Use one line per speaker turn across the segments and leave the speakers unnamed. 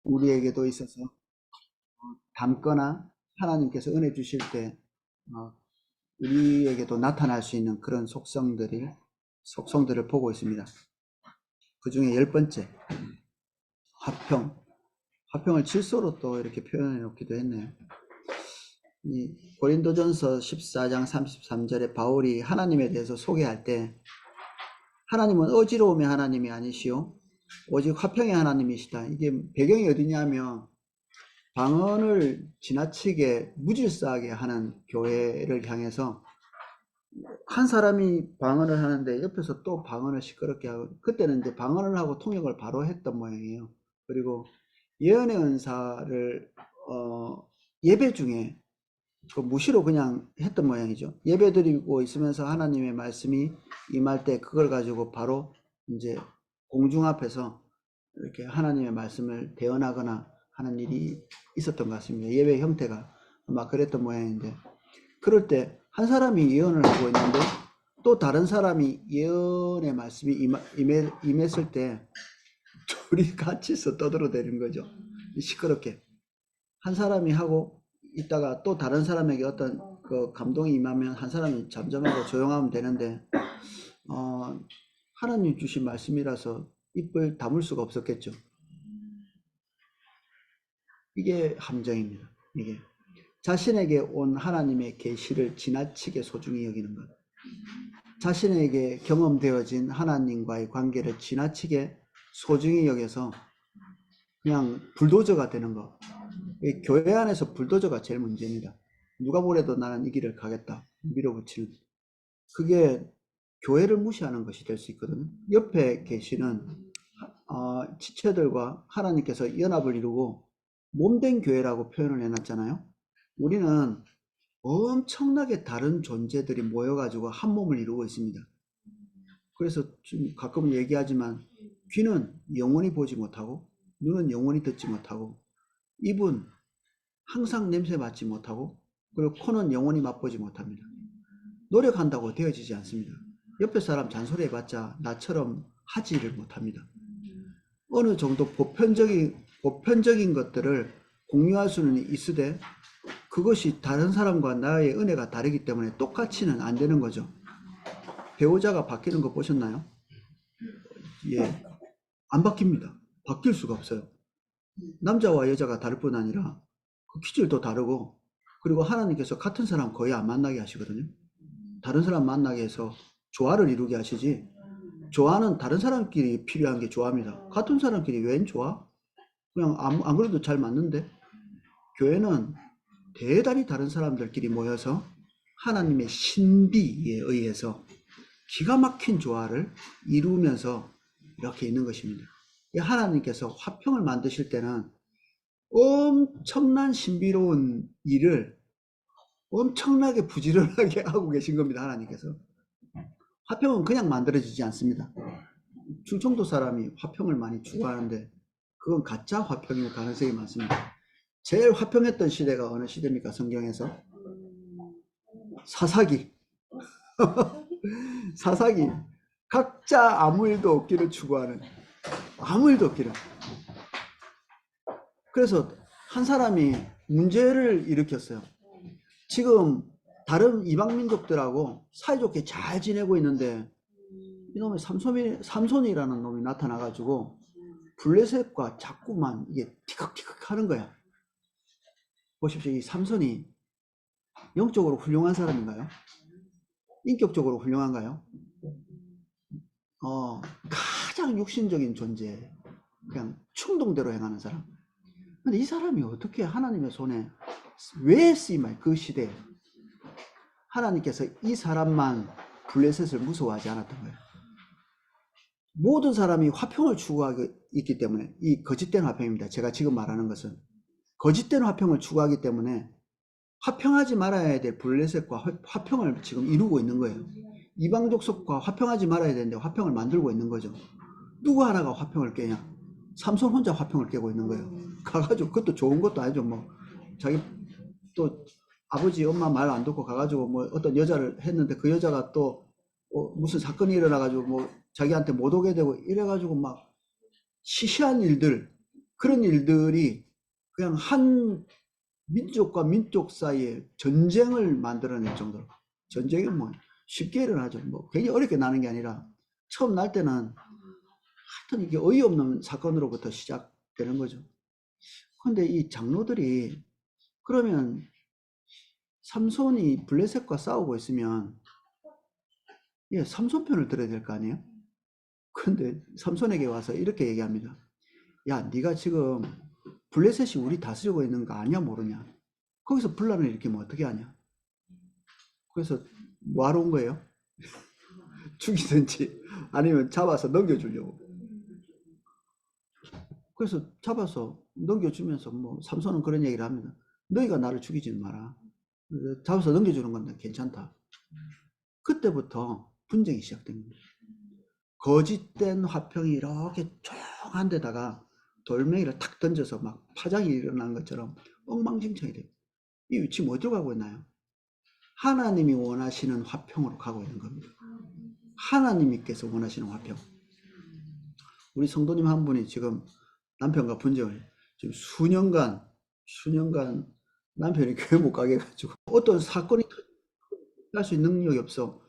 우리에게도 있어서 담거나 하나님께서 은혜 주실 때 우리에게도 나타날 수 있는 그런 속성들을 보고 있습니다. 그 중에 10번째, 화평. 화평을 질서로 또 이렇게 표현해 놓기도 했네요. 이 고린도전서 14장 33절에 바울이 하나님에 대해서 소개할 때 하나님은 어지러움의 하나님이 아니시오 오직 화평의 하나님이시다. 이게 배경이 어디냐면 방언을 지나치게 무질서하게 하는 교회를 향해서 한 사람이 방언을 하는데 옆에서 또 방언을 시끄럽게 하고, 그때는 이제 방언을 하고 통역을 바로 했던 모양이에요. 그리고 예언의 은사를 예배 중에 그 무시로 그냥 했던 모양이죠. 예배 드리고 있으면서 하나님의 말씀이 임할 때 그걸 가지고 바로 이제 공중 앞에서 이렇게 하나님의 말씀을 대언하거나 하는 일이 있었던 것 같습니다. 예배 형태가 아마 그랬던 모양인데, 그럴 때 한 사람이 예언을 하고 있는데 또 다른 사람이 예언의 말씀이 임했을 때 둘이 같이서 떠들어대는 거죠. 시끄럽게. 한 사람이 하고 있다가 또 다른 사람에게 어떤 그 감동이 임하면 한 사람이 잠잠하고 조용하면 되는데 하나님 주신 말씀이라서 입을 다물 수가 없었겠죠. 이게 함정입니다. 이게 자신에게 온 하나님의 계시를 지나치게 소중히 여기는 것, 자신에게 경험되어진 하나님과의 관계를 지나치게 소중히 여겨서 그냥 불도저가 되는 것. 교회 안에서 불도저가 제일 문제입니다. 누가 뭐래도 나는 이 길을 가겠다 밀어붙이는, 그게 교회를 무시하는 것이 될 수 있거든요. 옆에 계시는 지체들과 하나님께서 연합을 이루고 몸된 교회라고 표현을 해놨잖아요. 우리는 엄청나게 다른 존재들이 모여가지고 한 몸을 이루고 있습니다. 그래서 좀 가끔 얘기하지만 귀는 영원히 보지 못하고 눈은 영원히 듣지 못하고 입은 항상 냄새 맡지 못하고 그리고 코는 영원히 맛보지 못합니다. 노력한다고 되어지지 않습니다. 옆에 사람 잔소리해봤자 나처럼 하지를 못합니다. 어느 정도 보편적인 것들을 공유할 수는 있으되 그것이 다른 사람과 나의 은혜가 다르기 때문에 똑같이는 안 되는 거죠. 배우자가 바뀌는 거 보셨나요? 예, 안 바뀝니다. 바뀔 수가 없어요. 남자와 여자가 다를 뿐 아니라 그 기질도 다르고, 그리고 하나님께서 같은 사람 거의 안 만나게 하시거든요. 다른 사람 만나게 해서 조화를 이루게 하시지, 조화는 다른 사람끼리 필요한 게 조화입니다. 같은 사람끼리 웬 조화? 그냥 안 그래도 잘 맞는데. 교회는 대단히 다른 사람들끼리 모여서 하나님의 신비에 의해서 기가 막힌 조화를 이루면서 이렇게 있는 것입니다. 하나님께서 화평을 만드실 때는 엄청난 신비로운 일을 엄청나게 부지런하게 하고 계신 겁니다. 하나님께서. 화평은 그냥 만들어지지 않습니다. 충청도 사람이 화평을 많이 추구하는데 그건 가짜 화평일 가능성이 많습니다. 제일 화평했던 시대가 어느 시대입니까? 성경에서 사사기. 사사기. 각자 아무 일도 없기를 추구하는, 아무 일도 없기를. 그래서 한 사람이 문제를 일으켰어요. 지금 다른 이방 민족들하고 사이좋게 잘 지내고 있는데 이놈의 삼손이라는 놈이 나타나가지고 블레셋과 자꾸만 이게 티격티격 하는 거야. 보십시오. 이 삼손이 영적으로 훌륭한 사람인가요? 인격적으로 훌륭한가요? 가장 육신적인 존재, 그냥 충동대로 행하는 사람. 근데 이 사람이 어떻게 하나님의 손에 왜 쓰임할 그 시대에 하나님께서 이 사람만 블레셋을 무서워하지 않았던 거예요. 모든 사람이 화평을 추구하고 있기 때문에, 이 거짓된 화평입니다. 제가 지금 말하는 것은 거짓된 화평을 추구하기 때문에 화평하지 말아야 될 블레셋과 화평을 지금 이루고 있는 거예요. 이방 족속과 화평하지 말아야 되는데 화평을 만들고 있는 거죠. 누구 하나가 화평을 깨냐? 삼손 혼자 화평을 깨고 있는 거예요. 가가지고, 그것도 좋은 것도 아니죠. 뭐 자기 또 아버지 엄마 말 안 듣고 가가지고 뭐 어떤 여자를 했는데 그 여자가 또 무슨 사건이 일어나가지고 뭐 자기한테 못 오게 되고 이래가지고 막 시시한 일들, 그런 일들이 그냥 한 민족과 민족 사이에 전쟁을 만들어낼 정도로. 전쟁이 뭐 쉽게 일어나죠. 뭐 굉장히 어렵게 나는 게 아니라 처음 날 때는 하여튼 이게 어이없는 사건으로부터 시작되는 거죠. 근데 이 장로들이 그러면 삼손이 블레셋과 싸우고 있으면 예, 삼손 편을 들어야 될 거 아니에요? 근데 삼손에게 와서 이렇게 얘기합니다. 야, 네가 지금 블레셋이 우리 다스리고 있는 거 아냐 모르냐? 거기서 분란을 일으키면 어떻게 하냐? 그래서 뭐하러 온 거예요? 죽이든지 아니면 잡아서 넘겨주려고. 그래서 잡아서 넘겨주면서 뭐 삼손은 그런 얘기를 합니다. 너희가 나를 죽이지 마라. 잡아서 넘겨주는 건 괜찮다. 그때부터 분쟁이 시작된 겁니다. 거짓된 화평이 이렇게 조용한 데다가 돌멩이를 탁 던져서 막 파장이 일어난 것처럼 엉망진창이 돼요. 이 지금 어디로 가고 있나요? 하나님이 원하시는 화평으로 가고 있는 겁니다. 하나님께서 원하시는 화평. 우리 성도님 한 분이 지금 남편과 분쟁을 지금 수년간 남편이 교회 못 가게 해가지고 어떤 사건이 할 수 있는 능력이 없어.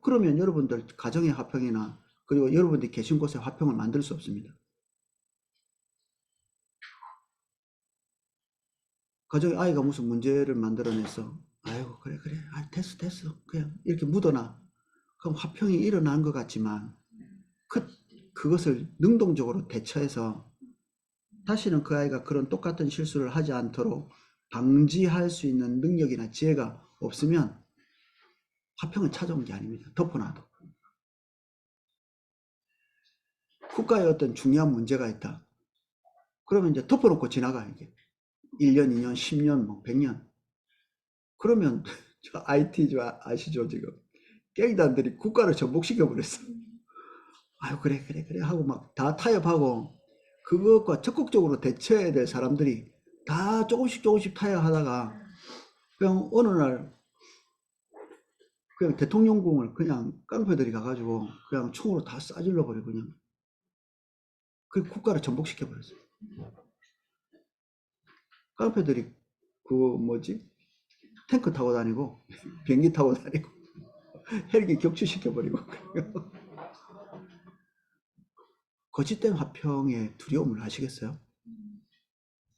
그러면 여러분들 가정의 화평이나 그리고 여러분들이 계신 곳의 화평을 만들 수 없습니다. 가정에 아이가 무슨 문제를 만들어내서 아이고 그래 됐어 그냥 이렇게 묻어놔. 그럼 화평이 일어난 것 같지만 그것을 능동적으로 대처해서 다시는 그 아이가 그런 똑같은 실수를 하지 않도록 방지할 수 있는 능력이나 지혜가 없으면 화평은 찾아온 게 아닙니다. 덮어놔도. 국가에 어떤 중요한 문제가 있다. 그러면 이제 덮어놓고 지나가 이게 1년, 2년, 10년, 뭐 100년. 그러면 저 IT 아시죠 지금? 깽단들이 국가를 전복시켜 버렸어. 아유 그래 하고 막 다 타협하고 그것과 적극적으로 대처해야 될 사람들이 다 조금씩 타협하다가 그냥 어느 날 그냥 대통령궁을 그냥 깡패들이 가가지고 그냥 총으로 다 쏴질러 버리고 그냥 그 국가를 전복시켜 버렸어요. 깡패들이 그 뭐지 탱크 타고 다니고 비행기 타고 다니고 헬기 격추시켜 버리고 거짓된 화평의 두려움을 아시겠어요?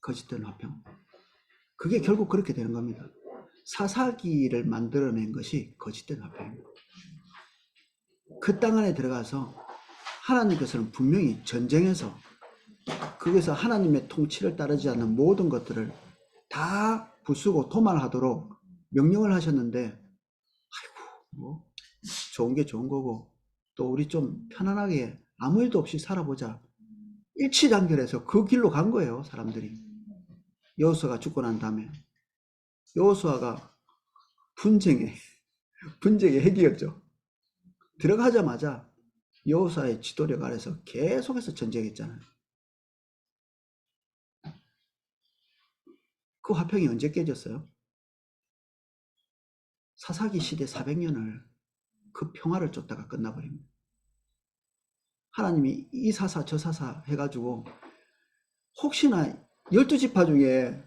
거짓된 화평. 그게 결국 그렇게 되는 겁니다. 사사기를 만들어낸 것이 거짓된 화평입니다. 그 땅 안에 들어가서 하나님께서는 분명히 전쟁에서 거기서 하나님의 통치를 따르지 않는 모든 것들을 다 부수고 도말하도록 명령을 하셨는데 아이고 뭐 좋은 게 좋은 거고 또 우리 좀 편안하게 아무 일도 없이 살아보자. 일치단결해서 그 길로 간 거예요. 사람들이. 여호수아가 죽고 난 다음에 여호수아가 분쟁의 핵이었죠. 들어가자마자 여호수아의 지도력 아래서 계속해서 전쟁했잖아요. 그 화평이 언제 깨졌어요? 사사기 시대 400년을 그 평화를 쫓다가 끝나버립니다. 하나님이 이 사사 저 사사 해가지고 혹시나 12지파 중에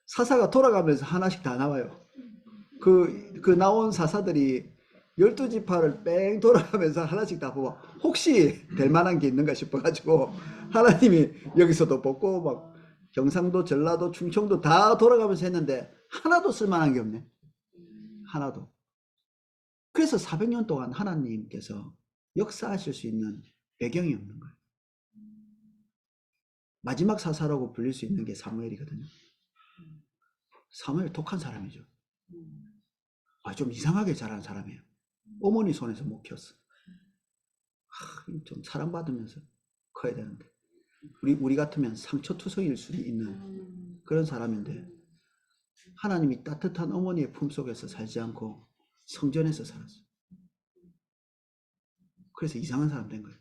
사사가 돌아가면서 하나씩 다 나와요. 그 나온 사사들이 12지파를 뺑 돌아가면서 하나씩 다 뽑아 혹시 될 만한 게 있는가 싶어가지고 하나님이 여기서도 뽑고 막 경상도 전라도 충청도 다 돌아가면서 했는데 하나도 쓸만한 게 없네. 하나도. 그래서 400년 동안 하나님께서 역사하실 수 있는 배경이 없는 거예요. 마지막 사사라고 불릴 수 있는 게 사무엘이거든요. 사무엘 독한 사람이죠. 좀 이상하게 자란 사람이에요. 어머니 손에서 못 키웠어. 좀 사랑받으면서 커야 되는데 우리 같으면 상처투성일 수 있는 그런 사람인데 하나님이 따뜻한 어머니의 품속에서 살지 않고 성전에서 살았어. 그래서 이상한 사람 된 거예요.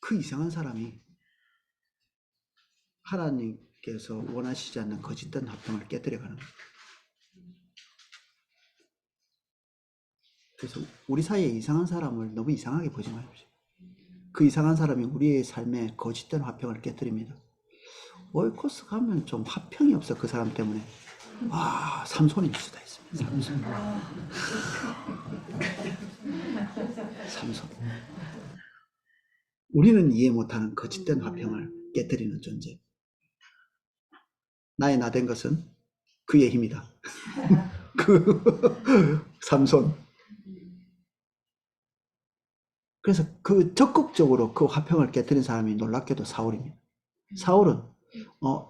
그 이상한 사람이 하나님께서 원하시지 않는 거짓된 화평을 깨뜨려가는 거예요. 그래서 우리 사이에 이상한 사람을 너무 이상하게 보지 마십시오. 그 이상한 사람이 우리의 삶에 거짓된 화평을 깨뜨립니다. 오이코스 가면 좀 화평이 없어, 그 사람 때문에. 삼손일 수도 있습니다. 삼손. 우리는 이해 못하는 거짓된 화평을 깨뜨리는 존재. 나의 나된 것은 그의 힘이다. 삼손. 그래서 그 적극적으로 그 화평을 깨뜨린 사람이 놀랍게도 사울입니다. 사울은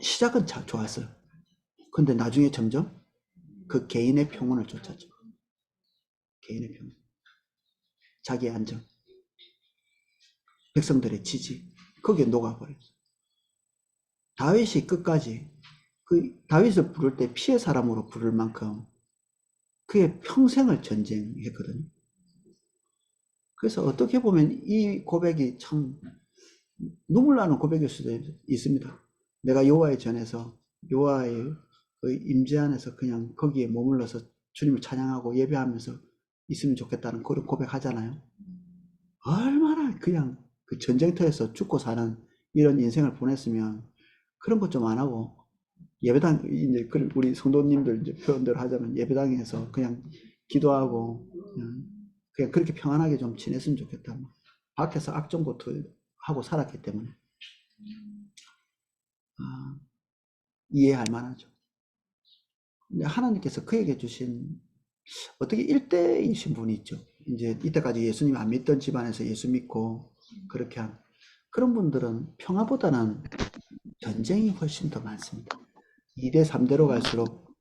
시작은 잘 좋았어요. 근데 나중에 점점 그 개인의 평온을 쫓았죠. 개인의 평온. 자기의 안정. 백성들의 지지. 거기에 녹아버렸어요. 다윗이 끝까지 다윗을 부를 때 피의 사람으로 부를 만큼 그의 평생을 전쟁했거든요. 그래서 어떻게 보면 이 고백이 참 눈물 나는 고백일 수도 있습니다. 내가 여호와의 전에서 여호와의 그 임재 안에서 그냥 거기에 머물러서 주님을 찬양하고 예배하면서 있으면 좋겠다는 그런 고백하잖아요. 얼마나 그냥 그 전쟁터에서 죽고 사는 이런 인생을 보냈으면 그런 것 좀 안 하고 예배당, 이제 우리 성도님들 이제 표현대로 하자면 예배당에서 그냥 기도하고 그냥 그렇게 평안하게 좀 지냈으면 좋겠다. 밖에서 악종고투하고 살았기 때문에 이해할 만하죠. 근데 하나님께서 그에게 주신 어떻게 일대이신 분이 있죠. 이제 이때까지 예수님 안 믿던 집안에서 예수 믿고 그렇게 한 그런 분들은 평화보다는 전쟁이 훨씬 더 많습니다. 2대 3대로 갈수록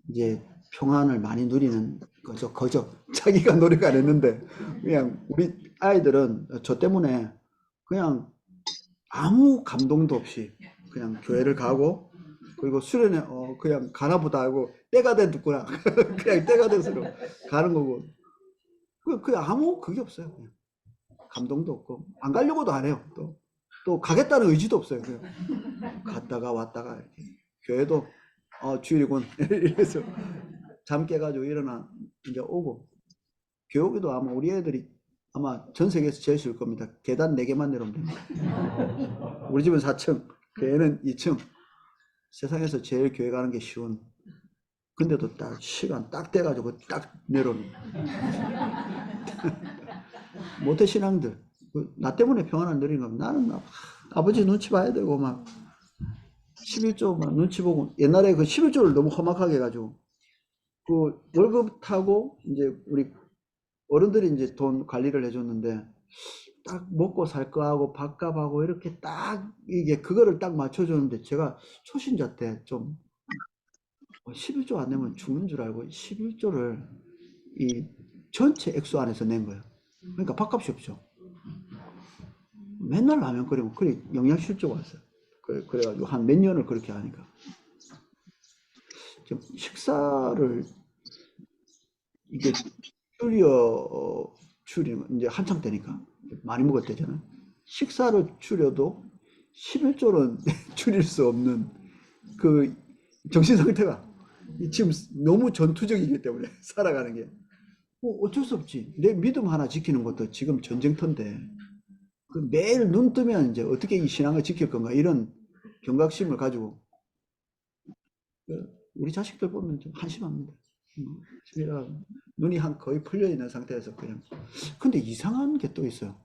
이제 평안을 많이 누리는 거죠. 자기가 노력 안 했는데 그냥 우리 아이들은 저 때문에 그냥 아무 감동도 없이 그냥 교회를 가고 그리고 수련회 그냥 가나보다 하고 때가 됐구나 그냥 때가 돼서 가는 거고 그 아무 그게 없어요. 그냥. 감동도 없고 안 가려고도 안 해요. 또 가겠다는 의지도 없어요. 그냥 갔다가 왔다가 이렇게. 교회도 주일이군 이래서 잠 깨가지고 일어나 이제 오고 교육에도 아마 우리 애들이 아마 전 세계에서 제일 쉬울 겁니다. 계단 4개만 내려오면 됩니다. 우리 집은 4층, 교회는 2층. 세상에서 제일 교회 가는 게 쉬운. 근데도 딱 시간 딱 돼가지고 딱 내려오는. 모태 신앙들. 나 때문에 평안 안 드리는 거 나는 아버지 눈치 봐야 되고 막 11조 막 눈치 보고 옛날에 그 11조를 너무 험악하게 해가지고 그 월급 타고 이제 우리 어른들이 이제 돈 관리를 해줬는데 딱 먹고 살 거하고 밥값하고 이렇게 딱 이게 그거를 딱 맞춰주는데 제가 초신자 때 좀 11조 안 내면 죽는 줄 알고 11조를 이 전체 액수 안에서 낸 거예요. 그러니까 밥값이 없죠. 맨날 라면 끓이고 그래 영양실조가 왔어요. 그래가지고 한 몇 년을 그렇게 하니까 식사를 이게 줄이면 이제 한참 되니까 많이 먹었대잖아요. 식사를 줄여도 11조는 줄일 수 없는 그 정신 상태가 지금 너무 전투적이기 때문에 살아가는 게 어쩔 수 없지. 내 믿음 하나 지키는 것도 지금 전쟁터인데 그 매일 눈 뜨면 이제 어떻게 이 신앙을 지킬 건가 이런 경각심을 가지고 우리 자식들 보면 좀 한심합니다. 눈이 거의 풀려 있는 상태에서 그냥. 근데 이상한 게 또 있어요.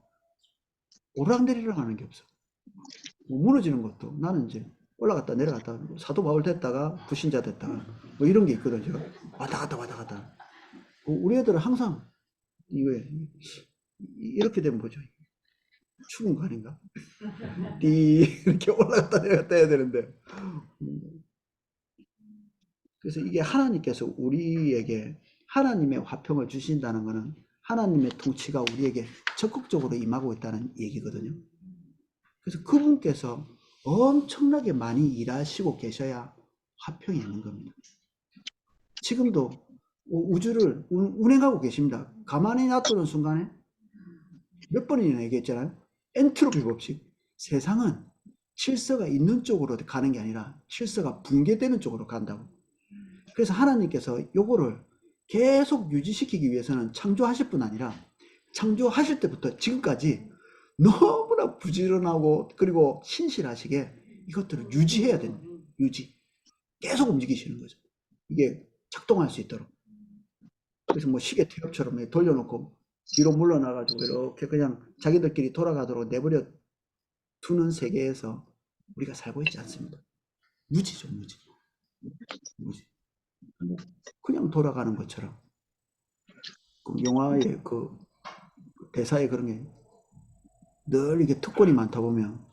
오르락내리락 하는 게 없어. 무너지는 것도 나는 이제 올라갔다 내려갔다 사도 바울 됐다가 불신자 됐다가 뭐 이런 게 있거든. 제가 왔다 갔다. 우리 애들은 항상 이렇게 되면 뭐죠? 죽은 거 아닌가? 이렇게 올라갔다 내려갔다 해야 되는데 그래서 이게 하나님께서 우리에게 하나님의 화평을 주신다는 것은 하나님의 통치가 우리에게 적극적으로 임하고 있다는 얘기거든요. 그래서 그분께서 엄청나게 많이 일하시고 계셔야 화평이 있는 겁니다. 지금도 우주를 운행하고 계십니다. 가만히 놔두는 순간에 몇 번이나 얘기했잖아요. 엔트로피 법칙. 세상은 질서가 있는 쪽으로 가는 게 아니라 질서가 붕괴되는 쪽으로 간다고. 그래서 하나님께서 요거를 계속 유지시키기 위해서는 창조하실 뿐 아니라 창조하실 때부터 지금까지 너무나 부지런하고 그리고 신실하시게 이것들을 유지해야 됩니다. 유지. 계속 움직이시는 거죠. 이게 작동할 수 있도록. 그래서 뭐 시계 태엽처럼 돌려놓고 뒤로 물러나가지고 이렇게 그냥 자기들끼리 돌아가도록 내버려 두는 세계에서 우리가 살고 있지 않습니다. 무지죠, 무지. 무지. 그냥 돌아가는 것처럼. 그 영화의 그 대사에 그런 게 늘 이게 특권이 많다 보면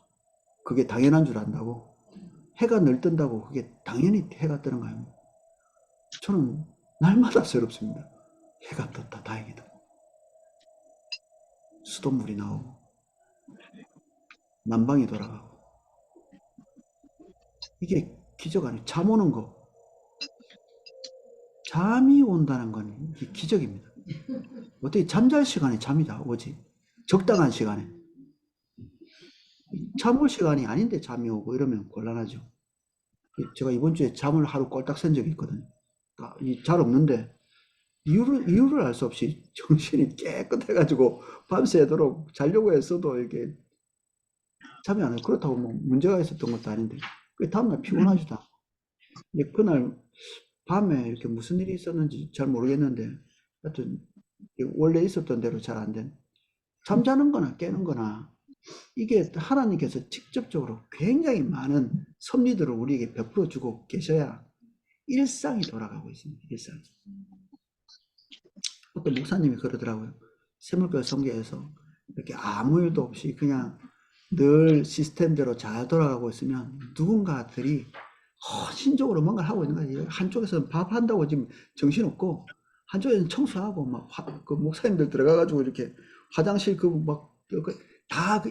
그게 당연한 줄 안다고. 해가 늘 뜬다고 그게 당연히 해가 뜨는 거예요. 저는 날마다 새롭습니다. 해가 떴다, 다행이다. 수돗물이 나오고 난방이 돌아가고. 이게 기적 아니에요. 잠 오는 거. 잠이 온다는 건 기적입니다. 어떻게 잠잘 시간에 잠이 다 오지? 적당한 시간에. 잠 올 시간이 아닌데 잠이 오고 이러면 곤란하죠. 제가 이번 주에 잠을 하루 꼴딱 샌 적이 있거든요. 잘 없는데 이유를 알 수 없이 정신이 깨끗해가지고 밤새도록 자려고 했어도 이게 잠이 안 와요. 그렇다고 뭐 문제가 있었던 것도 아닌데 그 다음날 피곤하지도 않고. 근데 그날 밤에 이렇게 무슨 일이 있었는지 잘 모르겠는데 하여튼 원래 있었던 대로 잘 안 된. 잠자는 거나 깨는 거나 이게 하나님께서 직접적으로 굉장히 많은 섭리들을 우리에게 베풀어 주고 계셔야 일상이 돌아가고 있습니다. 일상이. 어떤 목사님이 그러더라고요. 세물교 성계에서 이렇게 아무 일도 없이 그냥 늘 시스템대로 잘 돌아가고 있으면 누군가들이 헌신적으로 뭔가를 하고 있는 거예요. 한쪽에서는 밥 한다고 지금 정신없고 한쪽에서는 청소하고 막 그 목사님들 들어가가지고 이렇게 화장실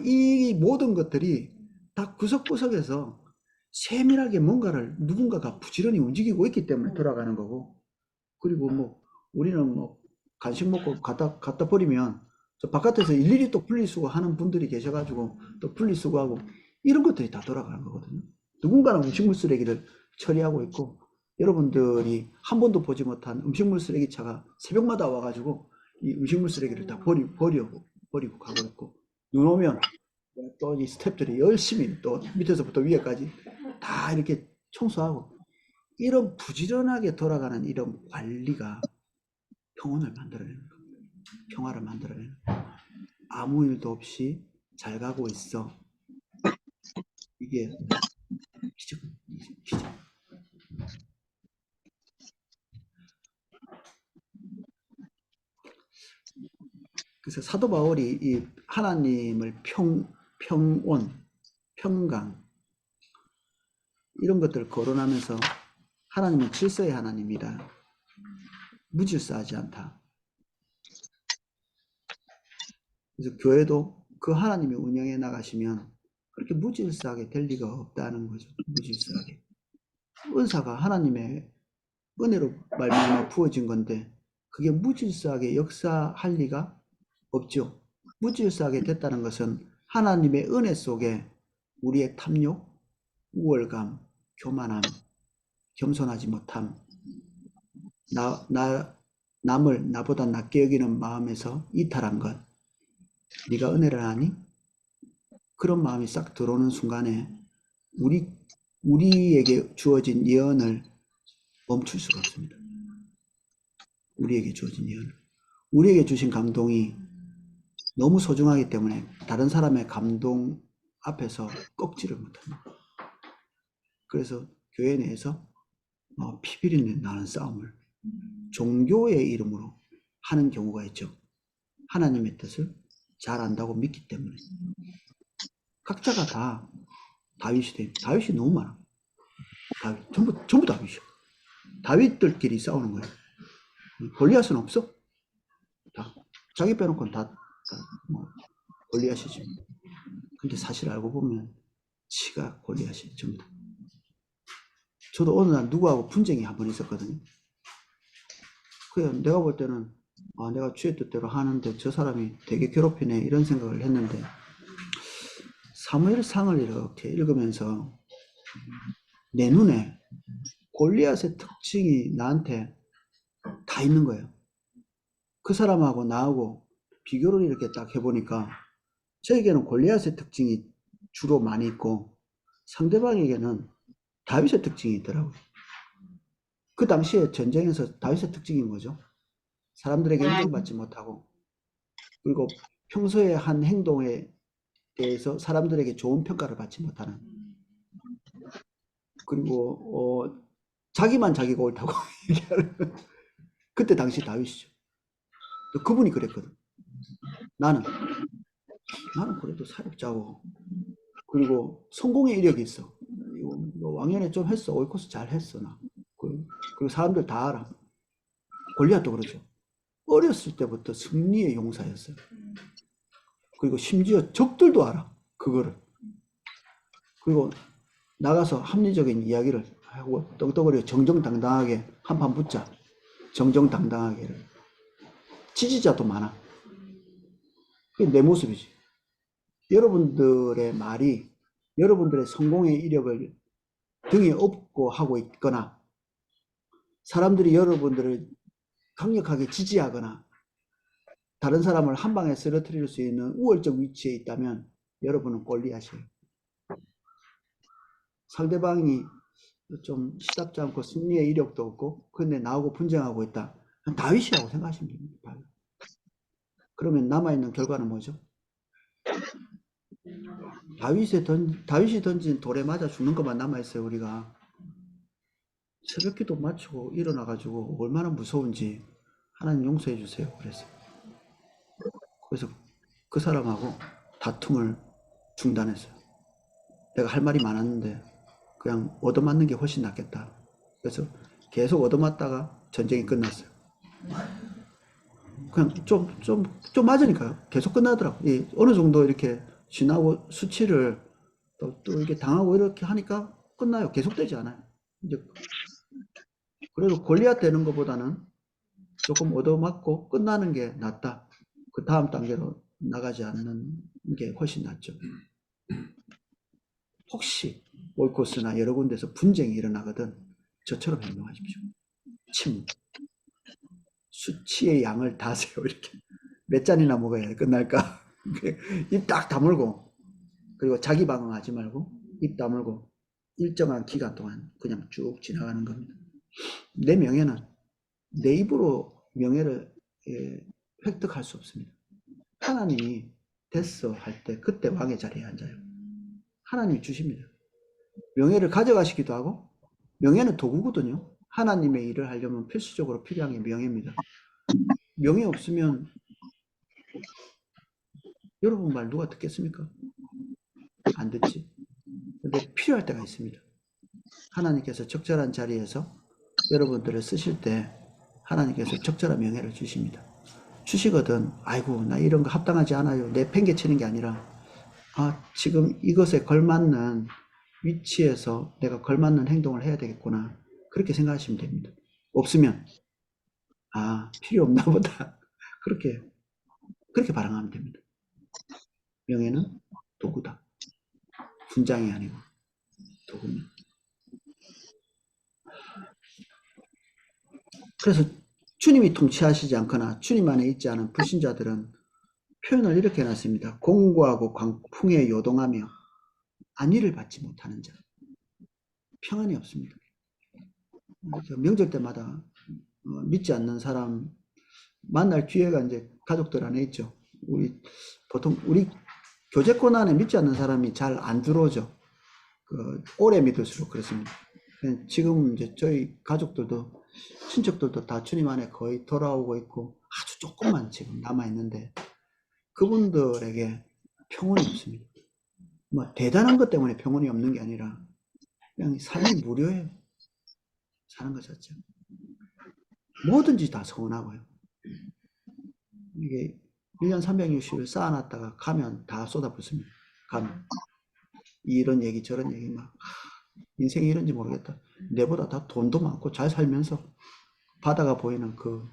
이 모든 것들이 다 구석구석에서 세밀하게 뭔가를 누군가가 부지런히 움직이고 있기 때문에 돌아가는 거고. 그리고 뭐 우리는 뭐 간식 먹고 갖다 버리면 저 바깥에서 일일이 또 분리수거하는 분들이 계셔가지고 또 분리수거하고 이런 것들이 다 돌아가는 거거든요. 누군가는 음식물 쓰레기를 처리하고 있고 여러분들이 한 번도 보지 못한 음식물 쓰레기차가 새벽마다 와가지고 이 음식물 쓰레기를 다 버리고 가고 있고 눈 오면 또 이 스태프들이 열심히 또 밑에서부터 위에까지 다 이렇게 청소하고 이런 부지런하게 돌아가는 이런 관리가 평온을 만들어내는 겁니다. 평화를 만들어내는 겁니다. 아무 일도 없이 잘 가고 있어. 이게 기적, 기적. 그래서 사도 바울이 이 하나님을 평온, 평강 이런 것들을 거론하면서 하나님은 질서의 하나님이다. 무질서하지 않다. 그래서 교회도 그 하나님이 운영해 나가시면 그렇게 무질서하게 될 리가 없다는 거죠. 무질서하게. 은사가 하나님의 은혜로 말미암아 부어진 건데 그게 무질서하게 역사할 리가 없죠. 무질서하게 됐다는 것은 하나님의 은혜 속에 우리의 탐욕, 우월감, 교만함, 겸손하지 못함, 남을 나보다 낮게 여기는 마음에서 이탈한 것, 네가 은혜를 아니? 그런 마음이 싹 들어오는 순간에 우리에게 주어진 예언을 멈출 수가 없습니다. 우리에게 주어진 예언을. 우리에게 주신 감동이 너무 소중하기 때문에 다른 사람의 감동 앞에서 꺾지를 못합니다. 그래서 교회 내에서 피비린내 나는 싸움을 종교의 이름으로 하는 경우가 있죠. 하나님의 뜻을 잘 안다고 믿기 때문에. 각자가 다 다윗이 돼. 다윗이 너무 많아. 다윗. 전부 다윗이야. 다윗들끼리 싸우는 거예요. 골리앗은 없어. 다 자기 빼놓고는 다 골리앗이지. 근데 사실 알고 보면 지가 골리앗이 전부 다. 저도 어느 날 누구하고 분쟁이 한 번 있었거든요. 그냥 내가 볼 때는 내가 주의 뜻대로 하는데 저 사람이 되게 괴롭히네 이런 생각을 했는데 사무엘상을 이렇게 읽으면서 내 눈에 골리앗의 특징이 나한테 다 있는 거예요. 그 사람하고 나하고 비교를 이렇게 딱 해보니까 저에게는 골리앗의 특징이 주로 많이 있고 상대방에게는 다윗의 특징이 있더라고요. 그 당시에 전쟁에서 다윗의 특징이 뭐죠? 사람들에게 인정받지 못하고, 그리고 평소에 한 행동에 대해서 사람들에게 좋은 평가를 받지 못하는, 그리고 자기만 자기가 옳다고 얘기하는, 그때 당시 다윗이죠. 그분이 그랬거든. 나는 그래도 사역자고, 그리고 성공의 이력이 있어. 너 왕년에 좀 했어. 오이코스 잘 했어. 나. 그리고 사람들 다 알아. 골리앗도 그러죠. 어렸을 때부터 승리의 용사였어요. 그리고 심지어 적들도 알아. 그거를. 그리고 나가서 합리적인 이야기를 하고 떵떵거리고 정정당당하게 한판 붙자. 정정당당하게. 지지자도 많아. 그게 내 모습이지. 여러분들의 말이 여러분들의 성공의 이력을 등에 업고 하고 있거나, 사람들이 여러분들을 강력하게 지지하거나 다른 사람을 한 방에 쓰러뜨릴 수 있는 우월적 위치에 있다면 여러분은 골리앗이에요. 상대방이 좀 시답지 않고 승리의 이력도 없고 근데 나하고 분쟁하고 있다. 다윗이라고 생각하시면 됩니다. 그러면 남아있는 결과는 뭐죠? 다윗이 던진 돌에 맞아 죽는 것만 남아있어요. 우리가 새벽기도 마치고 일어나가지고 얼마나 무서운지 하나님 용서해 주세요. 그래서 그 사람하고 다툼을 중단했어요. 내가 할 말이 많았는데 그냥 얻어맞는 게 훨씬 낫겠다. 그래서 계속 얻어맞다가 전쟁이 끝났어요. 그냥 좀 맞으니까요. 계속 끝나더라고. 어느 정도 이렇게 지나고 수치를 또 이렇게 당하고 이렇게 하니까 끝나요. 계속되지 않아요. 이제 그래도 골리앗 되는 것보다는 조금 얻어맞고 끝나는 게 낫다. 그 다음 단계로 나가지 않는 게 훨씬 낫죠. 혹시 올코스나 여러 군데서 분쟁이 일어나거든 저처럼 행동하십시오. 침, 수치의 양을 다세요. 이렇게 몇 잔이나 먹어야 끝날까? 입 딱 다물고, 그리고 자기 방어하지 말고 입 다물고 일정한 기간 동안 그냥 쭉 지나가는 겁니다. 내 명예는 내 입으로 명예를 획득할 수 없습니다. 하나님이 됐어 할 때 그때 왕의 자리에 앉아요. 하나님이 주십니다. 명예를 가져가시기도 하고, 명예는 도구거든요. 하나님의 일을 하려면 필수적으로 필요한 게 명예입니다. 명예 없으면 여러분 말 누가 듣겠습니까? 안 듣지. 근데 필요할 때가 있습니다. 하나님께서 적절한 자리에서 여러분들을 쓰실 때 하나님께서 적절한 명예를 주십니다. 주시거든 아이고 나 이런 거 합당하지 않아요. 내 팽개치는 게 아니라 지금 이것에 걸맞는 위치에서 내가 걸맞는 행동을 해야 되겠구나. 그렇게 생각하시면 됩니다. 없으면 필요 없나 보다. 그렇게 반응하면 됩니다. 명예는 도구다. 분장이 아니고 도구입니다. 그래서 주님이 통치하시지 않거나 주님 안에 있지 않은 불신자들은 표현을 이렇게 해놨습니다. 공고하고 광풍에 요동하며 안위를 받지 못하는 자. 평안이 없습니다. 명절 때마다 믿지 않는 사람 만날 기회가 이제 가족들 안에 있죠. 보통 우리 교제권 안에 믿지 않는 사람이 잘 안 들어오죠. 오래 믿을수록 그렇습니다. 지금 이제 저희 가족들도 친척들도 다 주님 안에 거의 돌아오고 있고 아주 조금만 지금 남아 있는데 그분들에게 평온이 없습니다. 뭐 대단한 것 때문에 평온이 없는 게 아니라 그냥 삶이 무료해요. 사는 것 자체가 뭐든지 다 서운하고요. 이게 1년 360일 쌓아놨다가 가면 다 쏟아붓습니다. 가면 이런 얘기 저런 얘기 막 인생이 이런지 모르겠다. 내보다 다 돈도 많고 잘 살면서 바다가 보이는 그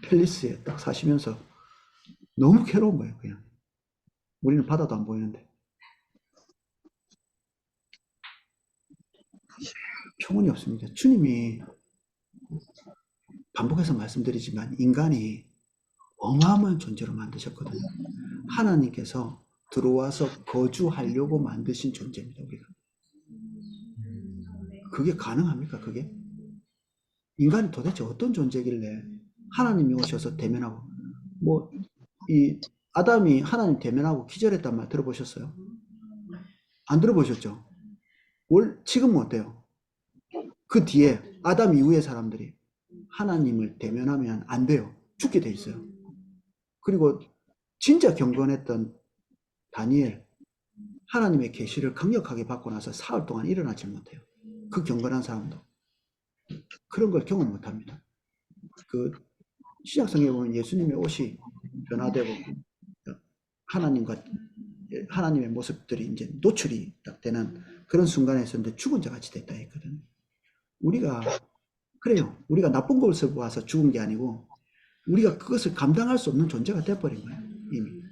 팰리스에 딱 사시면서 너무 괴로운 거예요. 그냥 우리는 바다도 안 보이는데 평온이 없습니다. 주님이 반복해서 말씀드리지만 인간이 어마어마한 존재로 만드셨거든요. 하나님께서 들어와서 거주하려고 만드신 존재입니다, 우리가. 그게 가능합니까, 그게? 인간이 도대체 어떤 존재길래 하나님이 오셔서 대면하고, 뭐, 이 아담이 하나님 대면하고 기절했단 말 들어보셨어요? 안 들어보셨죠? 지금은 어때요? 그 뒤에 아담 이후의 사람들이 하나님을 대면하면 안 돼요. 죽게 돼 있어요. 그리고 진짜 경건했던 다니엘, 하나님의 계시를 강력하게 받고 나서 사흘 동안 일어나지 못해요. 그 경건한 사람도. 그런 걸 경험 못합니다. 그 신약성경에 보면 예수님의 옷이 변화되고 하나님과 하나님의 모습들이 이제 노출이 딱 되는 그런 순간에 있었는데 죽은 자 같이 됐다 했거든요. 우리가 그래요. 우리가 나쁜 것을 보아서 죽은 게 아니고 우리가 그것을 감당할 수 없는 존재가 되어버린 거예요. 이미.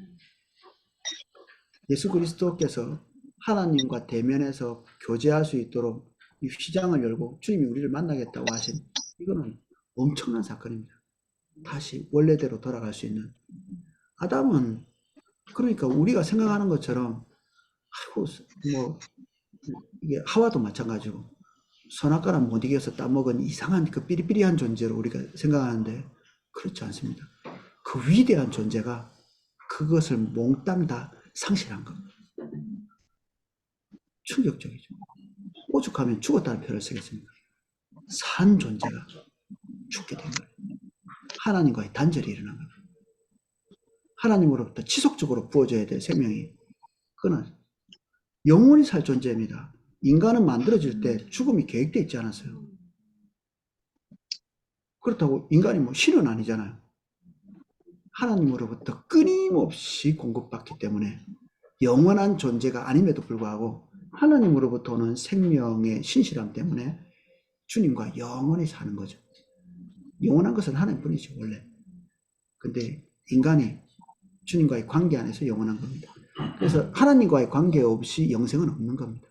예수 그리스도께서 하나님과 대면해서 교제할 수 있도록 이 휘장을 열고 주님이 우리를 만나겠다고 하신 이거는 엄청난 사건입니다. 다시 원래대로 돌아갈 수 있는. 아담은 그러니까 우리가 생각하는 것처럼 아이고 뭐 이게 하와도 마찬가지고 선악과는 못 이겨서 따먹은 이상한 그 삐리삐리한 존재로 우리가 생각하는데 그렇지 않습니다. 그 위대한 존재가 그것을 몽땅 다 상실한 겁니다. 충격적이죠. 오죽하면 죽었다는 표현을 쓰겠습니까? 산 존재가 죽게 된 거예요. 하나님과의 단절이 일어난 거예요. 하나님으로부터 지속적으로 부어져야 될 생명이 그는 영원히 살 존재입니다. 인간은 만들어질 때 죽음이 계획되어 있지 않았어요. 그렇다고 인간이 뭐 신은 아니잖아요. 하나님으로부터 끊임없이 공급받기 때문에 영원한 존재가 아님에도 불구하고 하나님으로부터 오는 생명의 신실함 때문에 주님과 영원히 사는 거죠. 영원한 것은 하나님뿐이죠, 원래. 근데 인간이 주님과의 관계 안에서 영원한 겁니다. 그래서 하나님과의 관계 없이 영생은 없는 겁니다.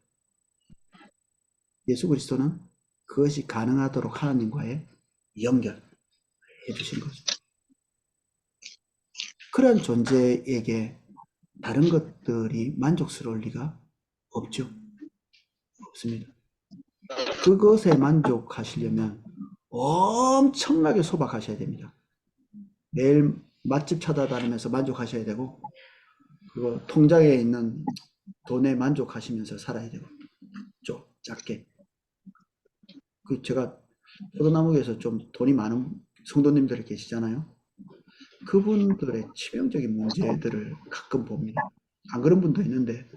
예수 그리스도는 그것이 가능하도록 하나님과의 연결해 주신 거죠. 그런 존재에게 다른 것들이 만족스러울 리가 없죠. 없습니다. 그것에 만족하시려면 엄청나게 소박하셔야 됩니다. 매일 맛집 찾아다니면서 만족하셔야 되고 그리고 통장에 있는 돈에 만족하시면서 살아야 되고 좀 작게. 그 제가 포도나무에서 좀 돈이 많은 성도님들이 계시잖아요. 그분들의 치명적인 문제들을 가끔 봅니다. 안 그런 분도 있는데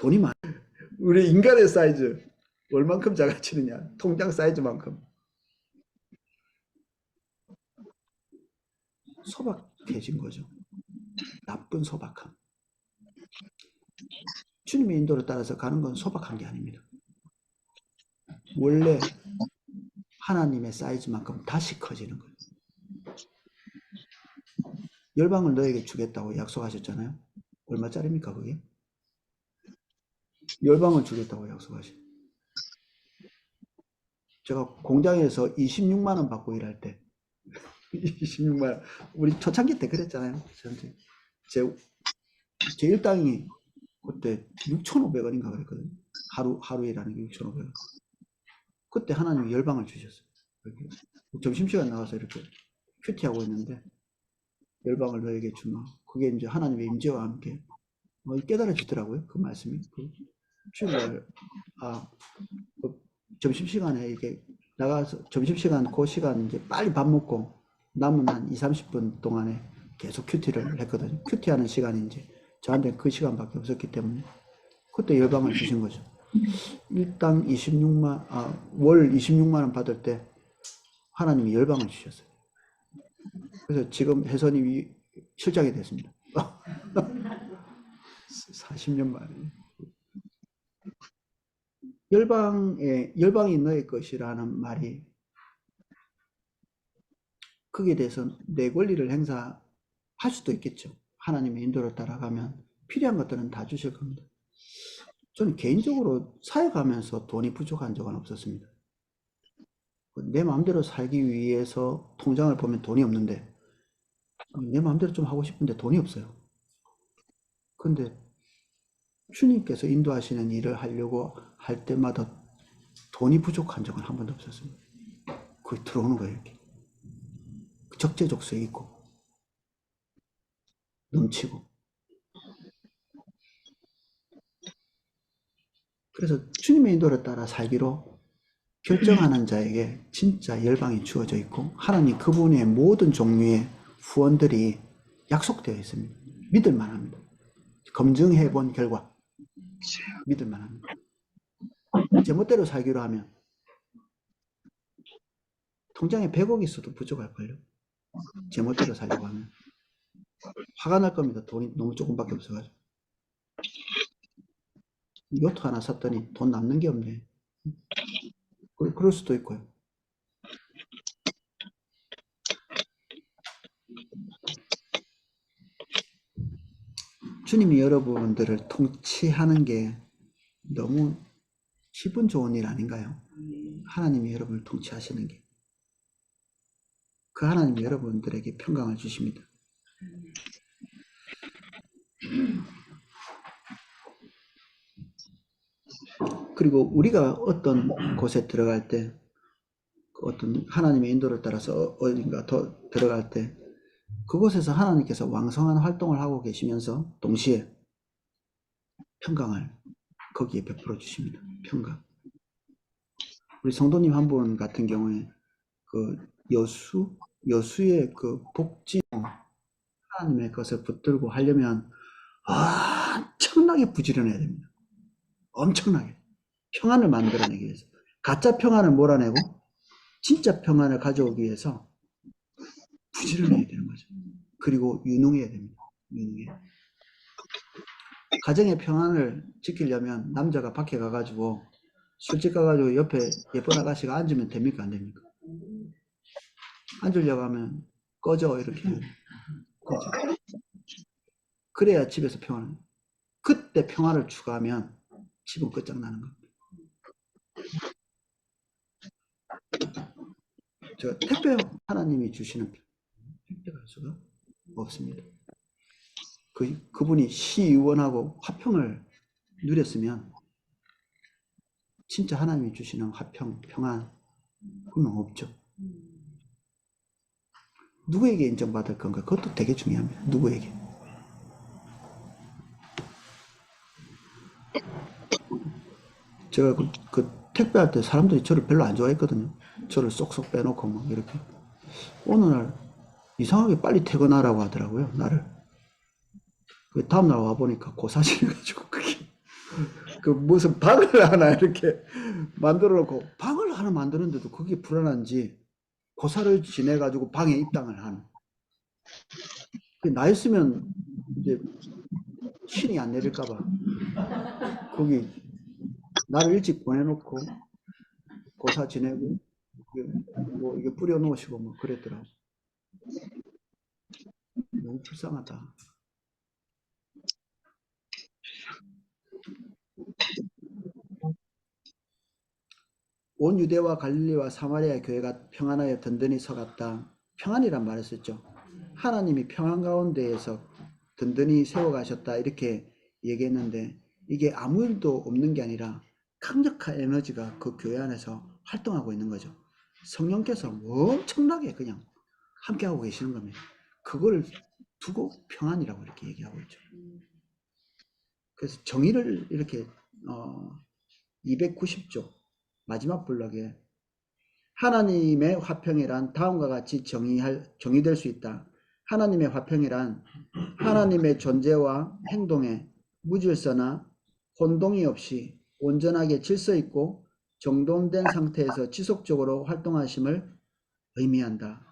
돈이 많아요. 우리 인간의 사이즈 얼만큼 작아지느냐? 통장 사이즈만큼. 소박해진 거죠. 나쁜 소박함. 주님의 인도를 따라서 가는 건 소박한 게 아닙니다. 원래 하나님의 사이즈만큼 다시 커지는 거예요. 열방을 너에게 주겠다고 약속하셨잖아요. 얼마짜리입니까 그게? 열방을 주겠다고 약속하신. 제가 공장에서 26만 원 받고 일할 때 26만 원. 우리 초창기 때 그랬잖아요. 제 일당이 그때 6,500원인가 그랬거든요. 하루 일하는 게 6,500원. 그때 하나님이 열방을 주셨어요. 점심시간 나가서 이렇게 큐티하고 있는데 열방을 너에게 주마. 그게 이제 하나님의 임재와 함께 깨달아지더라고요. 그 말씀이. 주일날 점심시간에 이게 나가서 점심시간 그 시간 이제 빨리 밥 먹고 남은 한 20-30분 동안에 계속 큐티를 했거든요. 큐티하는 시간이 이제 저한테 그 시간밖에 없었기 때문에 그때 열방을 주신 거죠. 일당 26만, 월 26만 원 받을 때 하나님이 열방을 주셨어요. 그래서 지금 혜선이 실장이 됐습니다. 40년 만에. 열방이 너의 것이라는 말이 거기에 대해서 내 권리를 행사할 수도 있겠죠. 하나님의 인도를 따라가면 필요한 것들은 다 주실 겁니다. 저는 개인적으로 사역하면서 돈이 부족한 적은 없었습니다. 내 마음대로 살기 위해서 통장을 보면 돈이 없는데 내 마음대로 좀 하고 싶은데 돈이 없어요. 근데 주님께서 인도하시는 일을 하려고 할 때마다 돈이 부족한 적은 한 번도 없었습니다. 거의 들어오는 거예요, 이렇게. 적재적소에 있고, 넘치고. 그래서 주님의 인도를 따라 살기로 결정하는 자에게 진짜 열방이 주어져 있고, 하나님 그분의 모든 종류의 후원들이 약속되어 있습니다. 믿을만 합니다. 검증해 본 결과, 믿을만 합니다. 제멋대로 살기로 하면, 통장에 100억 있어도 부족할걸요. 제멋대로 살려고 하면. 화가 날 겁니다. 돈이 너무 조금밖에 없어가지고. 요트 하나 샀더니 돈 남는 게 없네. 그럴 수도 있고요. 주님이 여러분들을 통치하는 게 너무 기분 좋은 일 아닌가요? 하나님이 여러분을 통치하시는 게. 그 하나님이 여러분들에게 평강을 주십니다. 그리고 우리가 어떤 곳에 들어갈 때, 어떤 하나님의 인도를 따라서 어딘가 더 들어갈 때, 그곳에서 하나님께서 왕성한 활동을 하고 계시면서 동시에 평강을 거기에 베풀어 주십니다. 평강. 우리 성도님 한 분 같은 경우에 그 여수의 그 복지 하나님의 것을 붙들고 하려면 엄청나게 부지런해야 됩니다. 엄청나게 평안을 만들어내기 위해서, 가짜 평안을 몰아내고 진짜 평안을 가져오기 위해서 부지런해야 되는 거죠. 그리고 유능해야 됩니다. 유능해. 가정의 평안을 지키려면 남자가 밖에 가가지고 술집 가가지고 옆에 예쁜 아가씨가 앉으면 됩니까? 안 됩니까? 앉으려고 하면 꺼져 이렇게. 그렇죠? 그래야 집에서 평안을. 그때 평안을 추가하면 집은 끝장나는 겁니다. 저 택배 하나님이 주시는 택배가 할 수가 없습니다. 그분이 시의원하고 화평을 누렸으면 진짜 하나님이 주시는 화평, 평안 그건 없죠. 누구에게 인정받을 건가? 그것도 되게 중요합니다. 누구에게. 제가 그 택배할 때 사람들이 저를 별로 안 좋아했거든요. 저를 쏙쏙 빼놓고 막 이렇게. 어느 날 이상하게 빨리 퇴근하라고 하더라고요. 나를. 그 다음날 와보니까 고사진해가지고 그 무슨 방을 하나 이렇게 만들어 놓고, 방을 하나 만드는데도 그게 불안한지 고사를 지내가지고 방에 입당을 하는. 나였으면 이제 신이 안 내릴까봐 거기 나를 일찍 보내놓고 고사 지내고 뭐 이게 뿌려 놓으시고 뭐 그랬더라고. 너무 불쌍하다. 온 유대와 갈릴리와 사마리아 교회가 평안하여 든든히 서갔다. 평안이란 말을 썼죠. 하나님이 평안 가운데에서 든든히 세워가셨다 이렇게 얘기했는데, 이게 아무 일도 없는 게 아니라 강력한 에너지가 그 교회 안에서 활동하고 있는 거죠. 성령께서 엄청나게 그냥 함께하고 계시는 겁니다. 그걸 두고 평안이라고 이렇게 얘기하고 있죠. 그래서 정의를 이렇게 290조 마지막 블럭에 하나님의 화평이란 다음과 같이 정의될 수 있다. 하나님의 화평이란 하나님의 존재와 행동에 무질서나 혼동이 없이 온전하게 질서 있고 정돈된 상태에서 지속적으로 활동하심을 의미한다.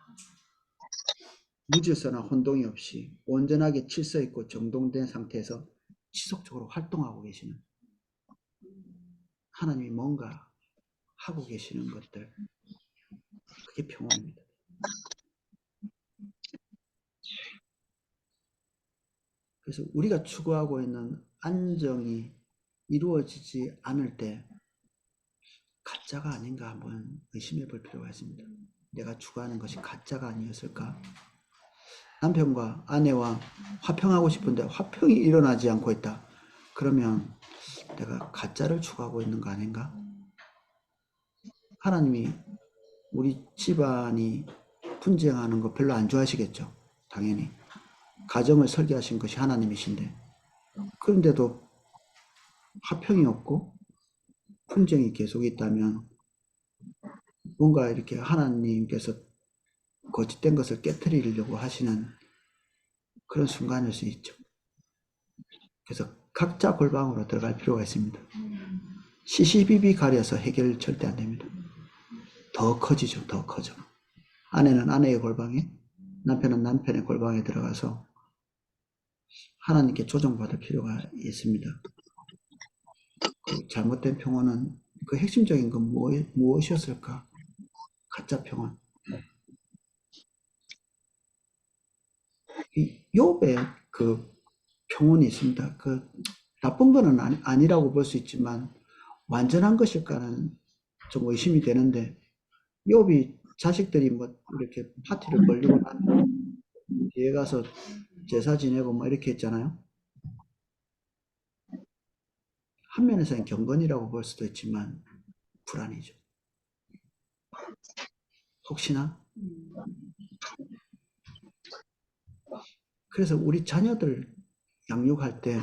무질서나 혼동이 없이 온전하게 질서 있고 정돈된 상태에서 지속적으로 활동하고 계시는, 하나님이 뭔가 하고 계시는 것들, 그게 평온입니다. 그래서 우리가 추구하고 있는 안정이 이루어지지 않을 때 가짜가 아닌가 한번 의심해 볼 필요가 있습니다. 내가 추구하는 것이 가짜가 아니었을까? 남편과 아내와 화평하고 싶은데 화평이 일어나지 않고 있다. 그러면 내가 가짜를 추구하고 있는 거 아닌가? 하나님이 우리 집안이 분쟁하는 거 별로 안 좋아하시겠죠. 당연히. 가정을 설계하신 것이 하나님이신데. 그런데도 화평이 없고 분쟁이 계속 있다면 뭔가 이렇게 하나님께서 거짓된 것을 깨뜨리려고 하시는 그런 순간일 수 있죠. 그래서 각자 골방으로 들어갈 필요가 있습니다. 시시비비 가려서 해결 절대 안 됩니다. 더 커지죠. 더 커져. 아내는 아내의 골방에, 남편은 남편의 골방에 들어가서 하나님께 조정받을 필요가 있습니다. 그 잘못된 평온은 그 핵심적인 건 무엇이었을까? 가짜 평온. 이 욥의 그 평온이 있습니다. 그 나쁜 거는 아니라고 볼 수 있지만 완전한 것일까는 좀 의심이 되는데, 욥이 자식들이 뭐 이렇게 파티를 벌리고 난 뒤에 가서 제사 지내고 뭐 이렇게 했잖아요. 한 면에서는 경건이라고 볼 수도 있지만 불안이죠. 혹시나. 그래서 우리 자녀들 양육할 때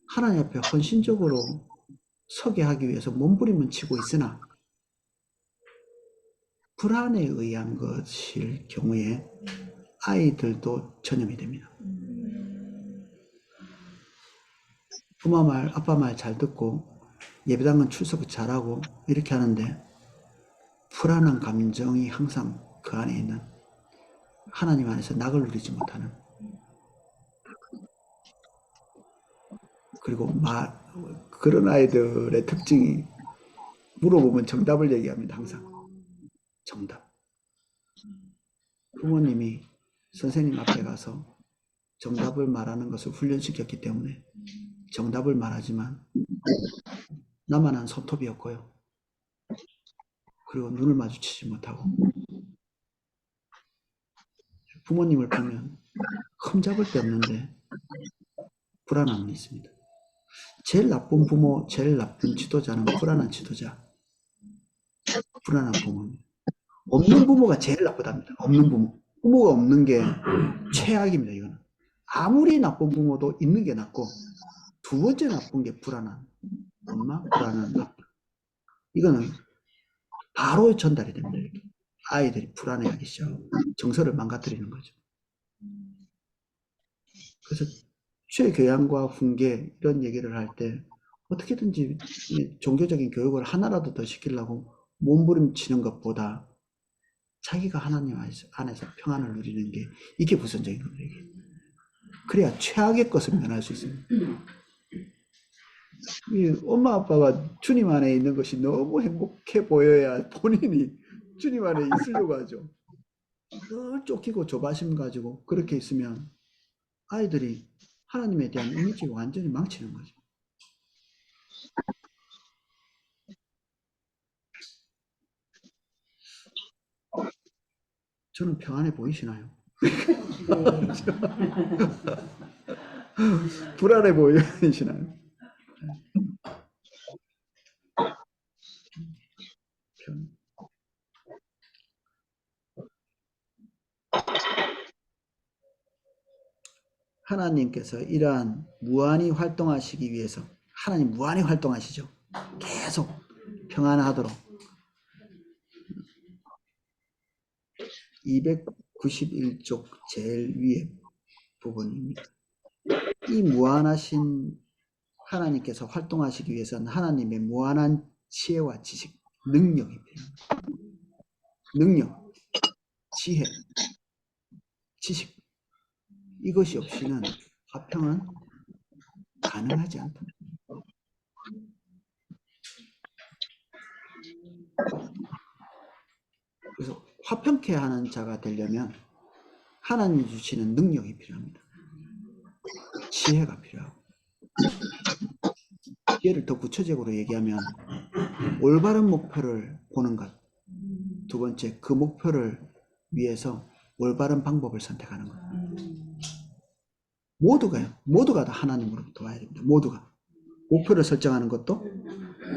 하나님 앞에 헌신적으로 서게 하기 위해서 몸부림은 치고 있으나 불안에 의한 것일 경우에 아이들도 전염이 됩니다. 부모 말, 아빠 말 잘 듣고 예배당은 출석 잘하고 이렇게 하는데 불안한 감정이 항상 그 안에 있는, 하나님 안에서 낙을 누리지 못하는, 그리고 그런 아이들의 특징이 물어보면 정답을 얘기합니다. 항상 정답. 부모님이 선생님 앞에 가서 정답을 말하는 것을 훈련시켰기 때문에 정답을 말하지만 나만한 손톱이었고요. 그리고 눈을 마주치지 못하고 부모님을 보면 흠잡을 데 없는데 불안함이 있습니다. 제일 나쁜 부모, 제일 나쁜 지도자는 불안한 지도자, 불안한 부모입니다. 없는 부모가 제일 나쁘답니다. 없는 부모. 부모가 없는 게 최악입니다. 이거는. 아무리 나쁜 부모도 있는 게 낫고, 두 번째 나쁜 게 불안한 엄마, 불안한 아빠. 이거는 바로 전달이 됩니다. 이렇게. 아이들이 불안해하기 시작하고 정서를 망가뜨리는 거죠. 그래서 최교양과 훈계 이런 얘기를 할 때 어떻게든지 종교적인 교육을 하나라도 더 시키려고 몸부림치는 것보다 자기가 하나님 안에서 평안을 누리는 게 이게 우선적인 겁니다. 이게. 그래야 최악의 것을 면할 수 있습니다. 이 엄마 아빠가 주님 안에 있는 것이 너무 행복해 보여야 본인이 주님 안에 있으려고 하죠. 늘 쫓기고 조바심 가지고 그렇게 있으면 아이들이 하나님에 대한 이미지가 완전히 망치는 거죠. 저는 평안해 보이시나요? 불안해 보이시나요? 하나님께서 이러한 무한히 활동하시기 위해서, 하나님 무한히 활동하시죠. 계속 평안하도록 291쪽 제일 위에 부분입니다. 이 무한하신 하나님께서 활동하시기 위해서는 하나님의 무한한 지혜와 지식, 능력이 필요합니다. 능력, 지혜, 지식, 이것이 없이는 화평은 가능하지 않다. 그래서 화평케 하는 자가 되려면 하나님이 주시는 능력이 필요합니다. 지혜가 필요하고, 지혜를 더 구체적으로 얘기하면 올바른 목표를 보는 것, 두 번째 그 목표를 위해서 올바른 방법을 선택하는 것. 모두가 다 하나님으로부터 와야 됩니다. 모두가. 목표를 설정하는 것도,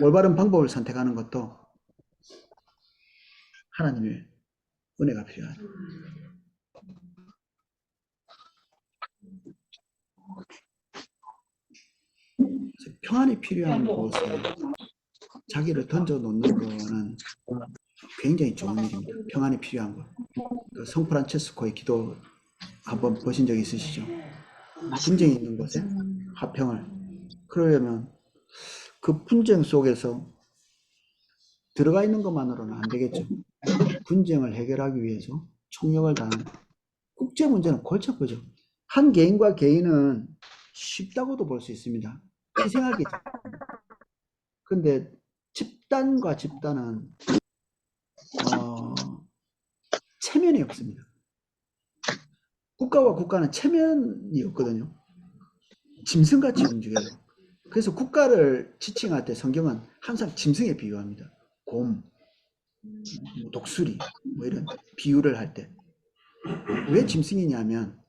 올바른 방법을 선택하는 것도 하나님의 은혜가 필요하죠. 평안이 필요한 곳에 자기를 던져 놓는 거는 굉장히 좋은 일입니다. 평안이 필요한 곳. 그 성프란체스코의 기도 한번 보신 적 있으시죠? 분쟁이 있는 곳에 화평을. 그러려면 그 분쟁 속에서 들어가 있는 것만으로는 안 되겠죠. 분쟁을 해결하기 위해서 총력을 다하는 국제 문제는 골치 아프죠. 한 개인과 개인은 쉽다고도 볼 수 있습니다. 희생하기. 근데 집단과 집단은 체면이 없습니다. 국가와 국가는 체면이 없거든요. 짐승같이 움직여요. 그래서 국가를 지칭할 때 성경은 항상 짐승에 비유합니다. 곰, 독수리, 뭐 이런 비유를 할 때. 왜 짐승이냐면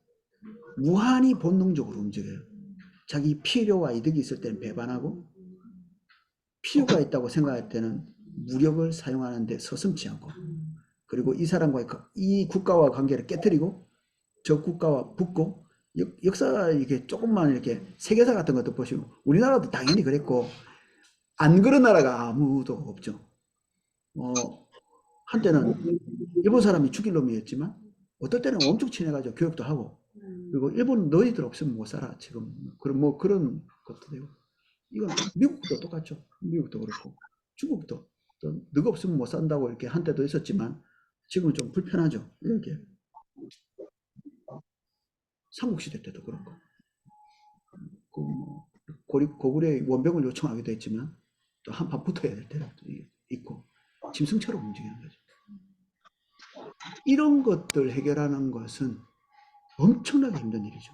무한히 본능적으로 움직여요. 자기 필요와 이득이 있을 때는 배반하고, 필요가 있다고 생각할 때는 무력을 사용하는데 서슴지 않고, 그리고 이 사람과의 이 국가와 관계를 깨뜨리고 저 국가와 붙고, 역사 이게 조금만 이렇게 세계사 같은 것도 보시면 우리나라도 당연히 그랬고 안 그런 나라가 아무도 없죠. 한때는 일본 사람이 죽일 놈이었지만 어떨 때는 엄청 친해가지고 교육도 하고, 그리고 일본 너희들 없으면 못 살아 지금, 그런 뭐 그런 것도 되고, 이건 미국도 똑같죠. 미국도 그렇고 중국도 또 너가 없으면 못 산다고 이렇게 한때도 있었지만 지금은 좀 불편하죠. 이렇게 삼국시대 때도 그렇고, 그 고구려의 원병을 요청하기도 했지만 또 한판 붙어야 될 때도 있고, 짐승처럼 움직이는 거죠. 이런 것들 해결하는 것은 엄청나게 힘든 일이죠.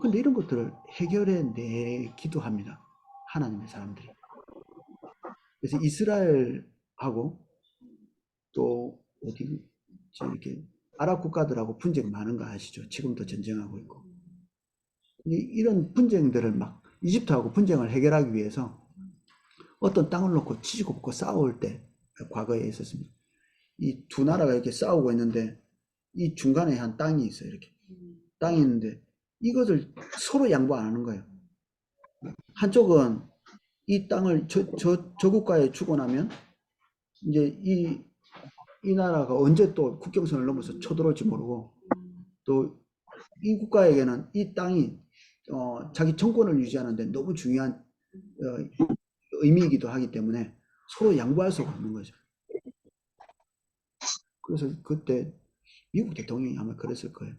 근데 이런 것들을 해결해 내기도 합니다. 하나님의 사람들이. 그래서 이스라엘하고 또 어디 이렇게 아랍 국가들하고 분쟁 많은 거 아시죠? 지금도 전쟁하고 있고. 이런 분쟁들을 막 이집트하고 분쟁을 해결하기 위해서 어떤 땅을 놓고 치고 붙고 싸울 때 과거에 있었습니다. 이 두 나라가 이렇게 싸우고 있는데 이 중간에 한 땅이 있어요. 이렇게 땅이 있는데 이것을 서로 양보 안 하는 거예요. 한쪽은 이 땅을 저 국가에 주고 나면 이제 이 나라가 언제 또 국경선을 넘어서 쳐들어올지 모르고, 또 이 국가에게는 이 땅이 자기 정권을 유지하는데 너무 중요한 의미이기도 하기 때문에 서로 양보할 수가 없는 거죠. 그래서 그때 미국 대통령이 아마 그랬을 거예요.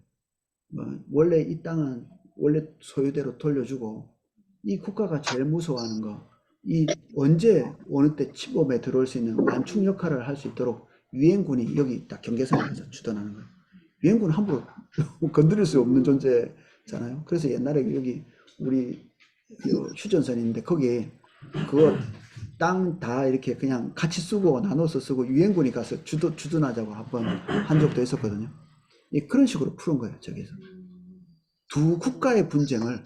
원래 이 땅은 원래 소유대로 돌려주고, 이 국가가 제일 무서워하는 거, 이 언제 어느 때 침범에 들어올 수 있는 완충 역할을 할 수 있도록 유엔군이 여기 딱 경계선에 가서 주둔하는 거예요. 유엔군은 함부로 건드릴 수 없는 존재잖아요. 그래서 옛날에 여기 우리 휴전선이 있는데 거기에 그거 땅 다 이렇게 그냥 같이 쓰고 나눠서 쓰고 유엔군이 가서 주둔하자고 한 적도 있었거든요. 그런 식으로 푸는 거예요, 저기서. 두 국가의 분쟁을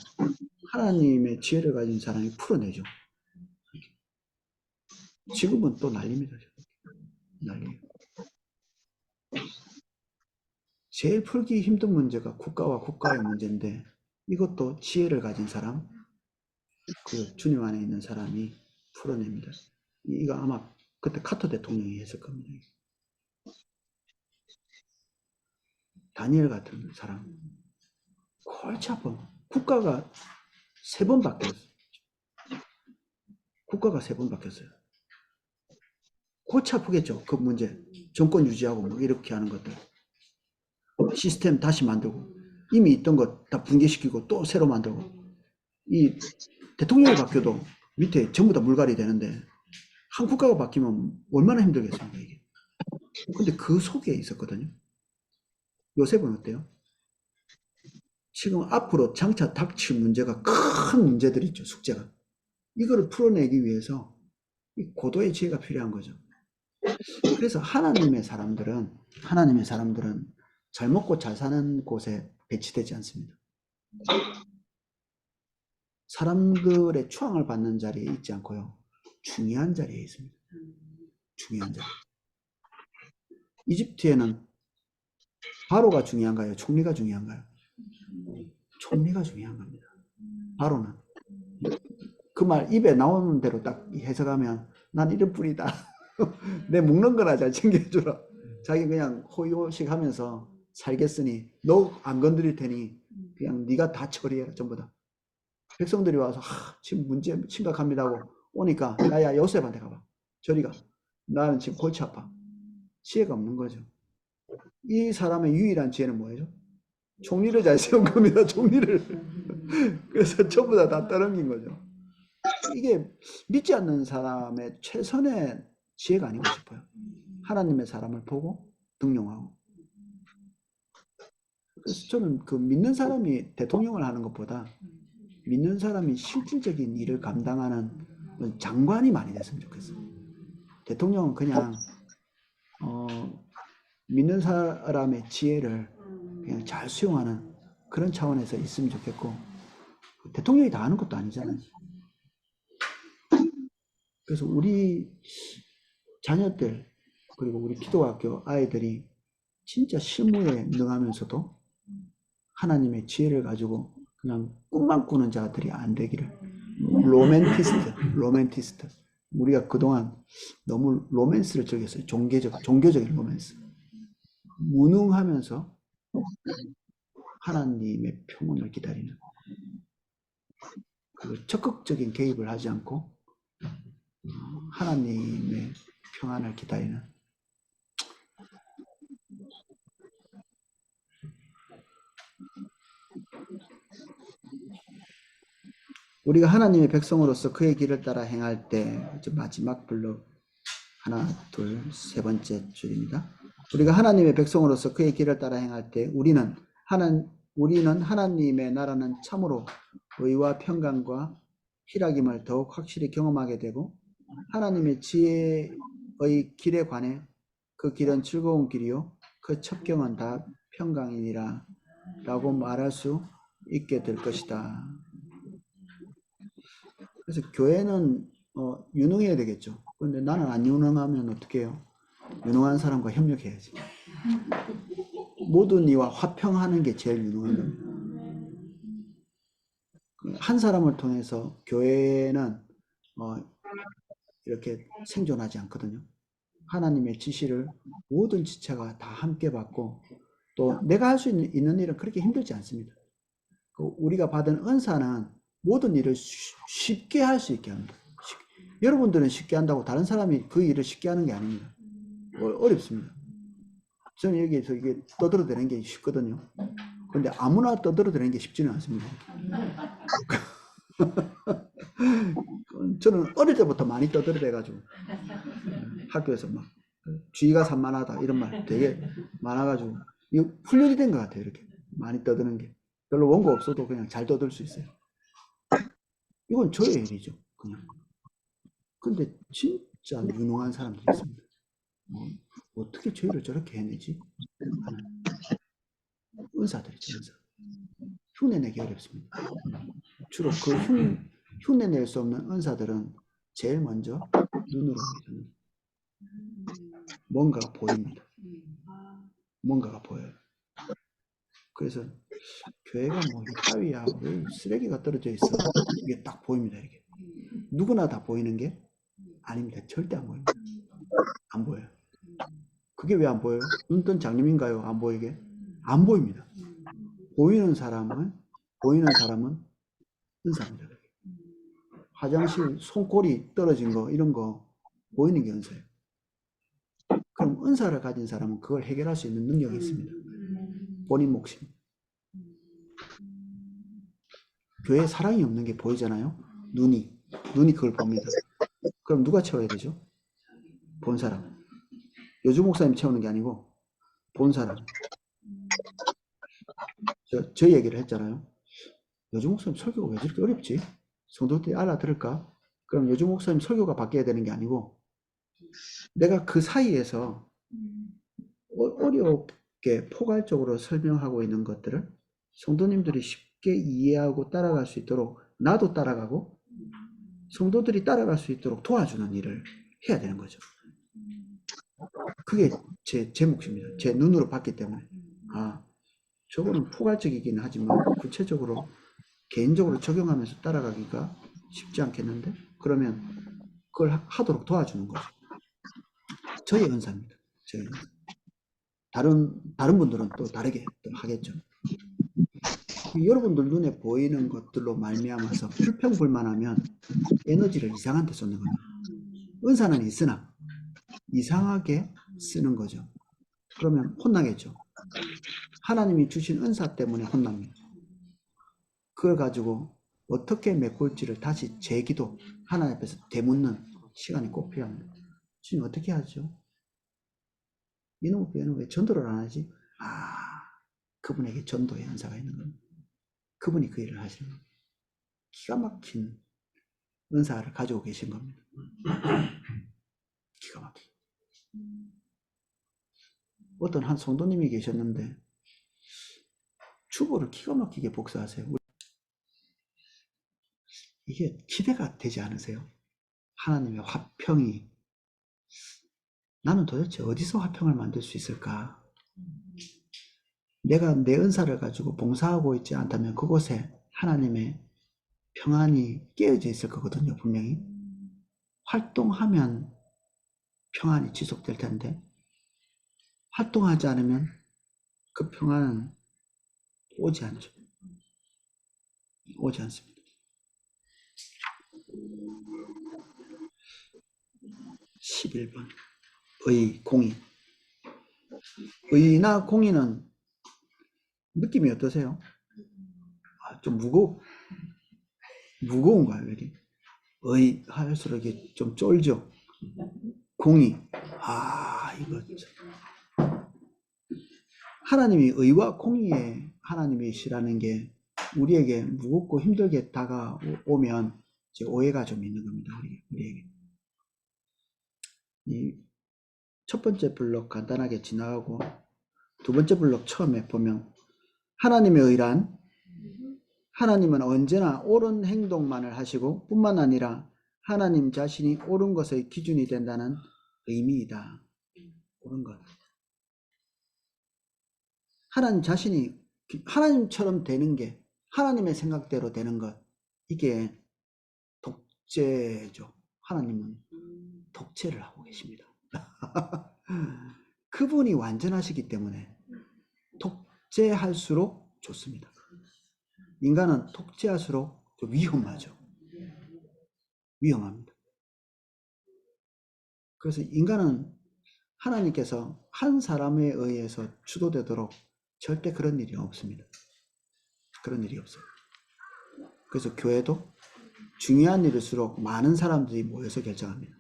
하나님의 지혜를 가진 사람이 풀어내죠. 지금은 또 난립니다. 난리. 제일 풀기 힘든 문제가 국가와 국가의 문제인데, 이것도 지혜를 가진 사람, 그 주님 안에 있는 사람이 풀어냅니다. 이거 아마 그때 카터 대통령이 했을 겁니다. 다니엘 같은 사람, 골치 아픈 국가가 3번 바뀌었어요. 국가가 3번 바뀌었어요. 골치 아프겠죠. 그 문제. 정권 유지하고 뭐 이렇게 하는 것들. 시스템 다시 만들고, 이미 있던 것 다 붕괴시키고 또 새로 만들고, 이 대통령이 바뀌어도 밑에 전부 다 물갈이 되는데 한 국가가 바뀌면 얼마나 힘들겠습니까, 이게. 근데 그 속에 있었거든요. 요셉은 어때요? 지금 앞으로 장차 닥칠 문제가 큰 문제들이 있죠, 숙제가. 이거를 풀어내기 위해서 고도의 지혜가 필요한 거죠. 그래서 하나님의 사람들은 잘 먹고 잘 사는 곳에 배치되지 않습니다. 사람들의 추앙을 받는 자리에 있지 않고요. 중요한 자리에 있습니다. 중요한 자리. 이집트에는 바로가 중요한가요? 총리가 중요한가요? 총리가 중요한 겁니다. 바로는. 그 말 입에 나오는 대로 딱 해석하면 난 이런 뿐이다. 내 먹는 거나 잘 챙겨주라. 자기 그냥 호의호식 하면서 살겠으니 너 안 건드릴 테니 그냥 네가 다 처리해라 전부 다. 백성들이 와서 지금 문제 심각합니다 하고 오니까 야야 요셉한테 가봐. 저리 가. 나는 지금 골치 아파. 지혜가 없는 거죠. 이 사람의 유일한 지혜는 뭐예요? 총리를 잘 세운 겁니다. 총리를. 그래서 전부 다 떠넘긴 거죠. 이게 믿지 않는 사람의 최선의 지혜가 아닌가 싶어요. 하나님의 사람을 보고 등용하고. 그래서 저는 그 믿는 사람이 대통령을 하는 것보다 믿는 사람이 실질적인 일을 감당하는 장관이 많이 됐으면 좋겠어요. 대통령은 그냥 믿는 사람의 지혜를 그냥 잘 수용하는 그런 차원에서 있으면 좋겠고, 대통령이 다 하는 것도 아니잖아요. 그래서 우리 자녀들 그리고 우리 기도학교 아이들이 진짜 실무에 능하면서도 하나님의 지혜를 가지고 그냥 꿈만 꾸는 자들이 안 되기를. 로맨티스트. 우리가 그동안 너무 로맨스를 즐겼어요. 종교적인 로맨스. 무능하면서 하나님의 평온을 기다리는, 적극적인 개입을 하지 않고 하나님의 평안을 기다리는. 우리가 하나님의 백성으로서 그의 길을 따라 행할 때, 마지막 블록 하나, 둘, 세 번째 줄입니다. 우리가 하나님의 백성으로서 그의 길을 따라 행할 때 우리는 하나님의 나라는 참으로 의와 평강과 희락임을 더욱 확실히 경험하게 되고, 하나님의 지혜의 길에 관해 그 길은 즐거운 길이요 그 첩경은 다 평강이니라 라고 말할 수 있게 될 것이다. 그래서 교회는 유능해야 되겠죠. 그런데 나는 안 유능하면 어떻게 해요? 유능한 사람과 협력해야지. 모든 이와 화평하는 게 제일 유능한 겁니다. 한 사람을 통해서 교회는 이렇게 생존하지 않거든요. 하나님의 지시를 모든 지체가 다 함께 받고, 또 내가 할 수 있는 일은 그렇게 힘들지 않습니다. 우리가 받은 은사는 모든 일을 쉽게 할 수 있게 합니다. 여러분들은 쉽게 한다고 다른 사람이 그 일을 쉽게 하는 게 아닙니다. 어렵습니다. 저는 여기에서 이게 떠들어대는 게 쉽거든요. 근데 아무나 떠들어대는 게 쉽지는 않습니다. 저는 어릴 때부터 많이 떠들어대가지고 학교에서 막 쥐가 산만하다 이런 말 되게 많아가지고 이거 훈련이 된 것 같아요. 이렇게 많이 떠드는 게 별로 원고 없어도 그냥 잘 떠들 수 있어요. 이건 저의 일이죠, 그냥. 근데 진짜 유능한 사람들이 있습니다. 어떻게 저희를 저렇게 해내지? 하는 은사들이죠, 은사. 흉내내기 어렵습니다. 주로 그 흉내낼 수 없는 은사들은 제일 먼저 눈으로 보입니다. 뭔가가 보입니다. 뭔가가 보여요. 그래서 교회가 뭐 따위야, 왜 쓰레기가 떨어져 있어? 이게 딱 보입니다, 이게. 누구나 다 보이는 게 아닙니다. 절대 안 보입니다. 안 보여요. 그게 왜 안 보여요? 눈 뜬 장님인가요? 안 보이게? 안 보입니다. 보이는 사람은 은사입니다. 화장실 손꼬리 떨어진 거 이런 거 보이는 게 은사예요. 그럼 은사를 가진 사람은 그걸 해결할 수 있는 능력이 있습니다. 본인 몫이. 교회에 사랑이 없는 게 보이잖아요. 눈이 그걸 봅니다. 그럼 누가 채워야 되죠? 본 사람. 여주 목사님 채우는 게 아니고 본 사람. 저 얘기를 했잖아요. 여주 목사님 설교가 왜 저렇게 어렵지? 성도들이 알아들을까? 그럼 여주 목사님 설교가 바뀌어야 되는 게 아니고, 내가 그 사이에서 어렵게 포괄적으로 설명하고 있는 것들을 성도님들이 쉽게 이해하고 따라갈 수 있도록 나도 따라가고 성도들이 따라갈 수 있도록 도와주는 일을 해야 되는 거죠. 그게 제 몫입니다. 제 눈으로 봤기 때문에. 아, 저거는 포괄적이긴 하지만 구체적으로 개인적으로 적용하면서 따라가기가 쉽지 않겠는데? 그러면 그걸 하도록 도와주는 거죠. 저희 은사입니다. 저희 은사. 다른 분들은 또 다르게 또 하겠죠. 여러분들 눈에 보이는 것들로 말미암아서 불평불만하면 에너지를 이상한 데 쏟는 겁니다. 은사는 있으나 이상하게 쓰는 거죠. 그러면 혼나겠죠. 하나님이 주신 은사 때문에 혼납니다. 그걸 가지고 어떻게 메꿀지를 다시 재기도 하나님 앞에서 되묻는 시간이 꼭 필요합니다. 주님 어떻게 하죠? 이놈의 교회는 왜 전도를 안 하지? 그분에게 전도의 은사가 있는 겁니다. 그분이 그 일을 하시는 겁니다. 기가 막힌 은사를 가지고 계신 겁니다. 기가 막히게. 어떤 한 성도님이 계셨는데 주보를 기가 막히게 복사하세요. 이게 기대가 되지 않으세요? 하나님의 화평이 나는 도대체 어디서 화평을 만들 수 있을까? 내가 내 은사를 가지고 봉사하고 있지 않다면 그곳에 하나님의 평안이 깨어져 있을 거거든요, 분명히. 활동하면 평안이 지속될 텐데 활동하지 않으면 그 평안은 오지 않죠. 오지 않습니다. 11번 의, 공의. 의나 공의는 느낌이 어떠세요? 좀 무거운가요? 여기 의 할수록 이게 좀 쫄죠. 공의, 이거 하나님이 의와 공의의 하나님이시라는 게 우리에게 무겁고 힘들게 다가오면 이제 오해가 좀 있는 겁니다. 우리에게. 이 첫 번째 블록 간단하게 지나가고 두 번째 블록 처음에 보면 하나님의 의란 하나님은 언제나 옳은 행동만을 하시고 뿐만 아니라 하나님 자신이 옳은 것의 기준이 된다는 의미이다. 옳은 것. 하나님 자신이 하나님처럼 되는 게 하나님의 생각대로 되는 것. 이게 독재죠. 하나님은 독재를 하고 계십니다. 그분이 완전하시기 때문에 독재할수록 좋습니다. 인간은 독재할수록 위험하죠. 위험합니다. 그래서 인간은 하나님께서 한 사람에 의해서 주도되도록 절대 그런 일이 없습니다. 그런 일이 없어요. 그래서 교회도 중요한 일일수록 많은 사람들이 모여서 결정합니다.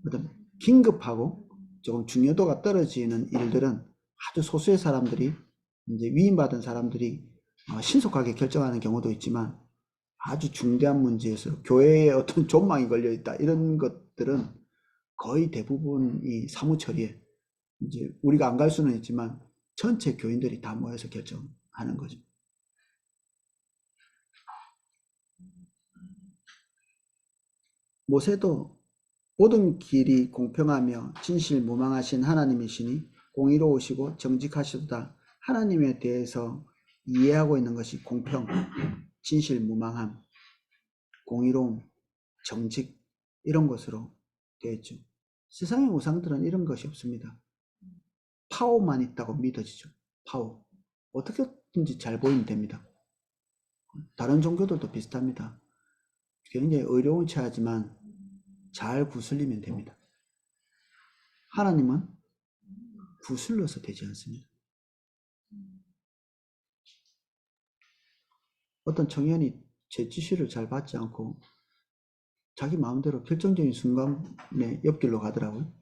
어떤 긴급하고 조금 중요도가 떨어지는 일들은 아주 소수의 사람들이 이제 위임받은 사람들이 신속하게 결정하는 경우도 있지만 아주 중대한 문제에서 교회에 어떤 존망이 걸려 있다 이런 것들은 거의 대부분 이 사무처리에 이제 우리가 안 갈 수는 있지만 전체 교인들이 다 모여서 결정하는 거죠. 모세도 모든 길이 공평하며 진실무망하신 하나님이시니 공의로우시고 정직하시도다. 하나님에 대해서 이해하고 있는 것이 공평, 진실무망함, 공의로움, 정직 이런 것으로 되어 있죠. 세상의 우상들은 이런 것이 없습니다. 파워만 있다고 믿어지죠. 파워. 어떻게든지 잘 보이면 됩니다. 다른 종교들도 비슷합니다. 굉장히 어려운 체하지만 잘 구슬리면 됩니다. 하나님은 구슬러서 되지 않습니다. 어떤 청년이 제 지시를 잘 받지 않고 자기 마음대로 결정적인 순간에 옆길로 가더라고요.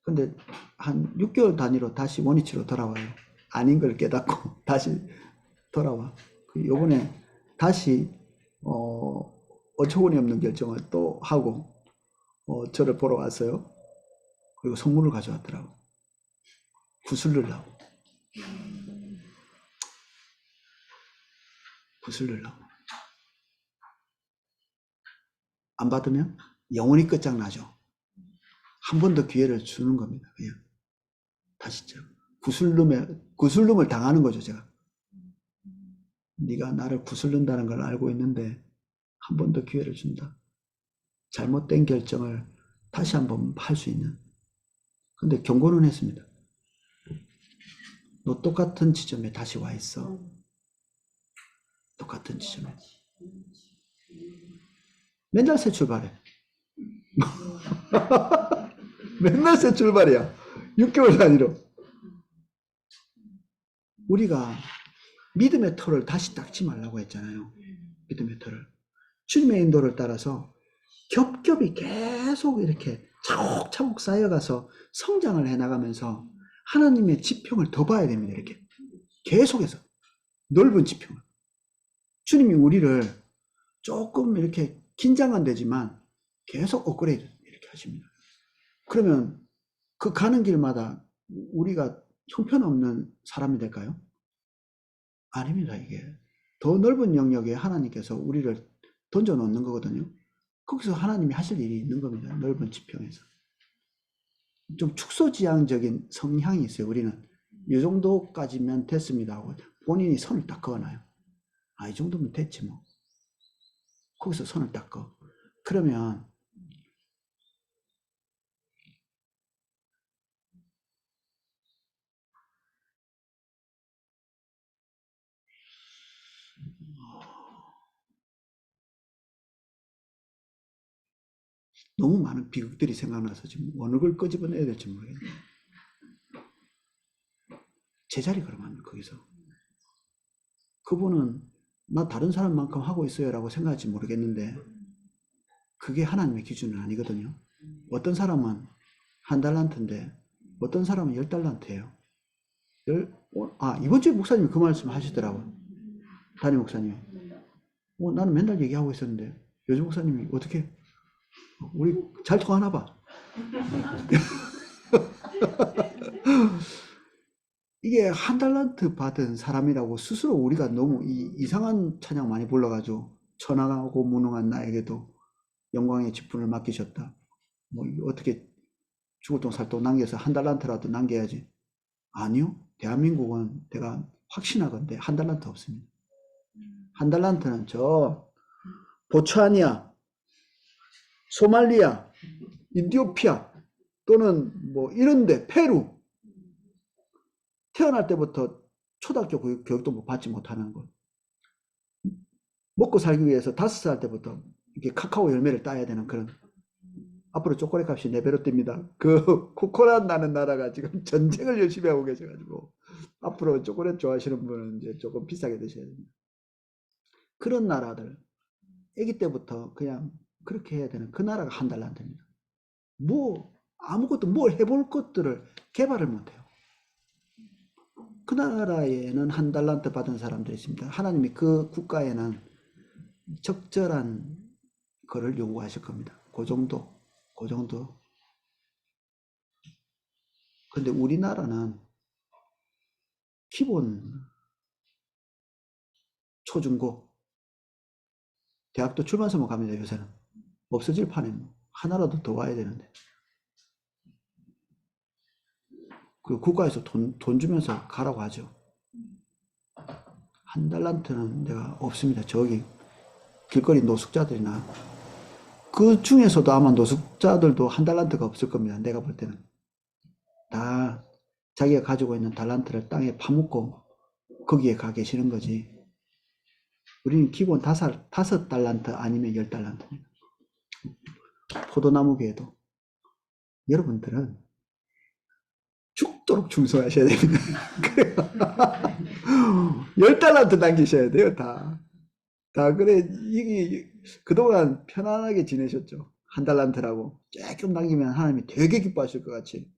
근데 한 6개월 단위로 다시 원위치로 돌아와요. 아닌 걸 깨닫고 다시 돌아와. 요번에 다시 어처구니 없는 결정을 또 하고 저를 보러 왔어요. 그리고 선물을 가져왔더라고. 구슬르려고. 구슬르려고. 안 받으면 영원히 끝장나죠. 한 번 더 기회를 주는 겁니다. 그냥 다시 구슬름을 당하는 거죠. 제가 네가 나를 구슬른다는 걸 알고 있는데 한 번 더 기회를 준다. 잘못된 결정을 다시 한번 할 수 있는. 근데 경고는 했습니다. 너 똑같은 지점에 다시 와 있어. 똑같은 지점에. 맨날 새 출발해. 맨날 새 출발이야. 6개월 단위로. 우리가 믿음의 터를 다시 닦지 말라고 했잖아요. 믿음의 터를. 주님의 인도를 따라서 겹겹이 계속 이렇게 차곡차곡 쌓여가서 성장을 해나가면서 하나님의 지평을 더 봐야 됩니다. 이렇게 계속해서 넓은 지평을. 주님이 우리를 조금 이렇게 긴장은 되지만 계속 업그레이드 이렇게 하십니다. 그러면 그 가는 길마다 우리가 형편없는 사람이 될까요? 아닙니다. 이게 더 넓은 영역에 하나님께서 우리를 던져 놓는 거거든요. 거기서 하나님이 하실 일이 있는 겁니다. 넓은 지평에서. 좀 축소지향적인 성향이 있어요. 우리는 이 정도까지면 됐습니다 하고 본인이 선을 딱 그어놔요. 아, 이 정도면 됐지 뭐. 거기서 선을 딱 그어. 그러면 너무 많은 비극들이 생각나서 지금 어느 걸 끄집어내야 될지 모르겠네요. 제자리 걸어가면 거기서. 그분은 나 다른 사람만큼 하고 있어요 라고 생각할지 모르겠는데 그게 하나님의 기준은 아니거든요. 어떤 사람은 1달란트인데 어떤 사람은 10달란트예요. 이번 주에 목사님이 그 말씀 하시더라고요. 담임 목사님이. 나는 맨날 얘기하고 있었는데 요즘 목사님이 어떻게 우리 잘 통하나 봐. 이게 1달란트 받은 사람이라고 스스로 우리가 너무 이상한 찬양 많이 불러가지고 천하고 무능한 나에게도 영광의 직분을 맡기셨다. 뭐 어떻게 죽을 돈 살 돈 남겨서 1달란트라도 남겨야지. 아니요. 대한민국은 내가 확신하건대 1달란트 없습니다. 1달란트는 저 보츠와니아, 소말리아, 이디오피아 또는 뭐 이런데 페루 태어날 때부터 초등학교 교육도 뭐 받지 못하는 것. 먹고 살기 위해서 5살 때부터 이렇게 카카오 열매를 따야 되는 그런. 앞으로 초콜릿 값이 4배로 뜁니다. 그 코코넛 나는 나라가 지금 전쟁을 열심히 하고 계셔가지고 앞으로 초콜릿 좋아하시는 분은 이제 조금 비싸게 드셔야 됩니다. 그런 나라들 아기 때부터 그냥 그렇게 해야 되는 그 나라가 1달란트입니다. 뭐 아무것도 뭘 해볼 것들을 개발을 못해요. 그 나라에는 1달란트 받은 사람들이 있습니다. 하나님이 그 국가에는 적절한 거를 요구하실 겁니다. 그 정도. 근데 우리나라는 기본 초중고 대학도 출판서만 갑니다. 요새는 없어질 판에 뭐 하나라도 더 와야 되는데 그 국가에서 돈 주면서 가라고 하죠. 1달란트는 내가 없습니다. 저기 길거리 노숙자들이나 그 중에서도 아마 노숙자들도 1달란트가 없을 겁니다. 내가 볼 때는 다 자기가 가지고 있는 달란트를 땅에 파묻고 거기에 가 계시는 거지. 우리는 기본 5달란트 아니면 10달란트입니다. 포도나무 교회도 여러분들은 죽도록 충성하셔야 됩니다. 10달란트 남기셔야 돼요. 다 그래. 이게 그동안 편안하게 지내셨죠. 1달란트라고 조금 남기면 하나님이 되게 기뻐하실 것 같이.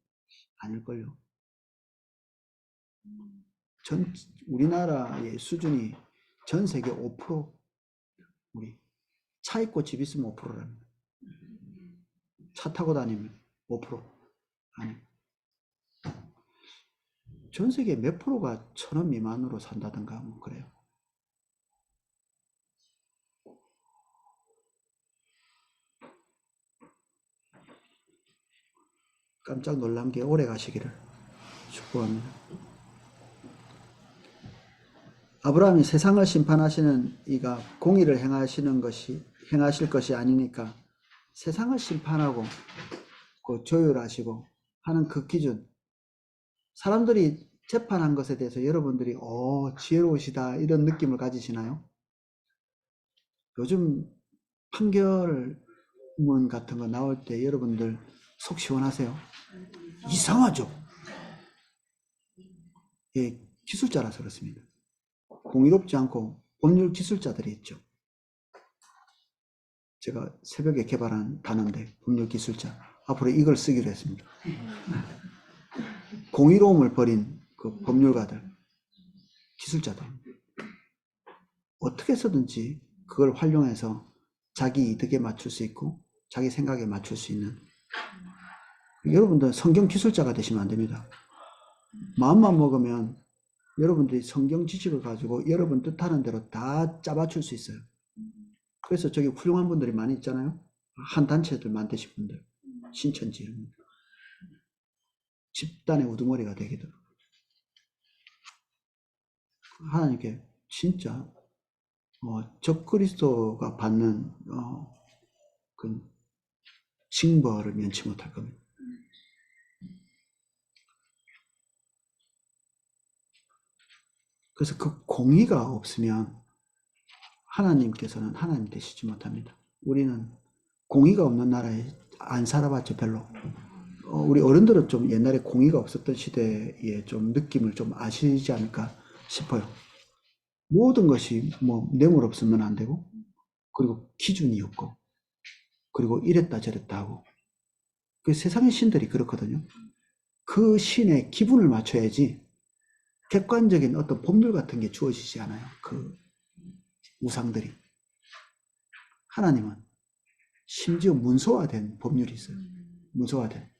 아닐걸요. 우리나라의 수준이 전 세계 5%. 우리 차 있고 집 있으면 5%랍니다. 차 타고 다니면 5%. 아니, 전 세계 몇 프로가 1,000원 미만으로 산다든가 뭐 그래요. 깜짝 놀란 게 오래 가시기를 축복합니다. 아브라함이 세상을 심판하시는 이가 공의를 행하실 것이 아니니까 세상을 심판하고 그 조율하시고 하는 그 기준, 사람들이 재판한 것에 대해서 여러분들이 지혜로우시다 이런 느낌을 가지시나요? 요즘 판결문 같은 거 나올 때 여러분들 속 시원하세요? 이상하죠? 예, 기술자라서 그렇습니다. 공의롭지 않고 법률 기술자들이 있죠. 제가 새벽에 개발한 단어인데 법률 기술자. 앞으로 이걸 쓰기로 했습니다. 공의로움을 버린 그 법률가들, 기술자들. 어떻게 해서든지 그걸 활용해서 자기 이득에 맞출 수 있고 자기 생각에 맞출 수 있는, 여러분들 성경 기술자가 되시면 안 됩니다. 마음만 먹으면 여러분들이 성경 지식을 가지고 여러분 뜻하는 대로 다 짜맞출 수 있어요. 그래서 저기 훌륭한 분들이 많이 있잖아요. 한 단체들 만드신 분들, 신천지 이런 분들. 집단의 우두머리가 되기도. 하나님께 진짜 적그리스도가 받는 그 징벌을 면치 못할 겁니다. 그래서 그 공의가 없으면 하나님께서는 하나님 되시지 못합니다. 우리는 공의가 없는 나라에 안 살아봤죠, 별로. 우리 어른들은 좀 옛날에 공의가 없었던 시대의 좀 느낌을 좀 아시지 않을까 싶어요. 모든 것이 뭐 뇌물 없으면 안 되고, 그리고 기준이 없고, 그리고 이랬다 저랬다 하고. 그 세상의 신들이 그렇거든요. 그 신의 기분을 맞춰야지 객관적인 어떤 법률 같은 게 주어지지 않아요. 그 우상들이. 하나님은 심지어 문서화된 법률이 있어요. 문서화된.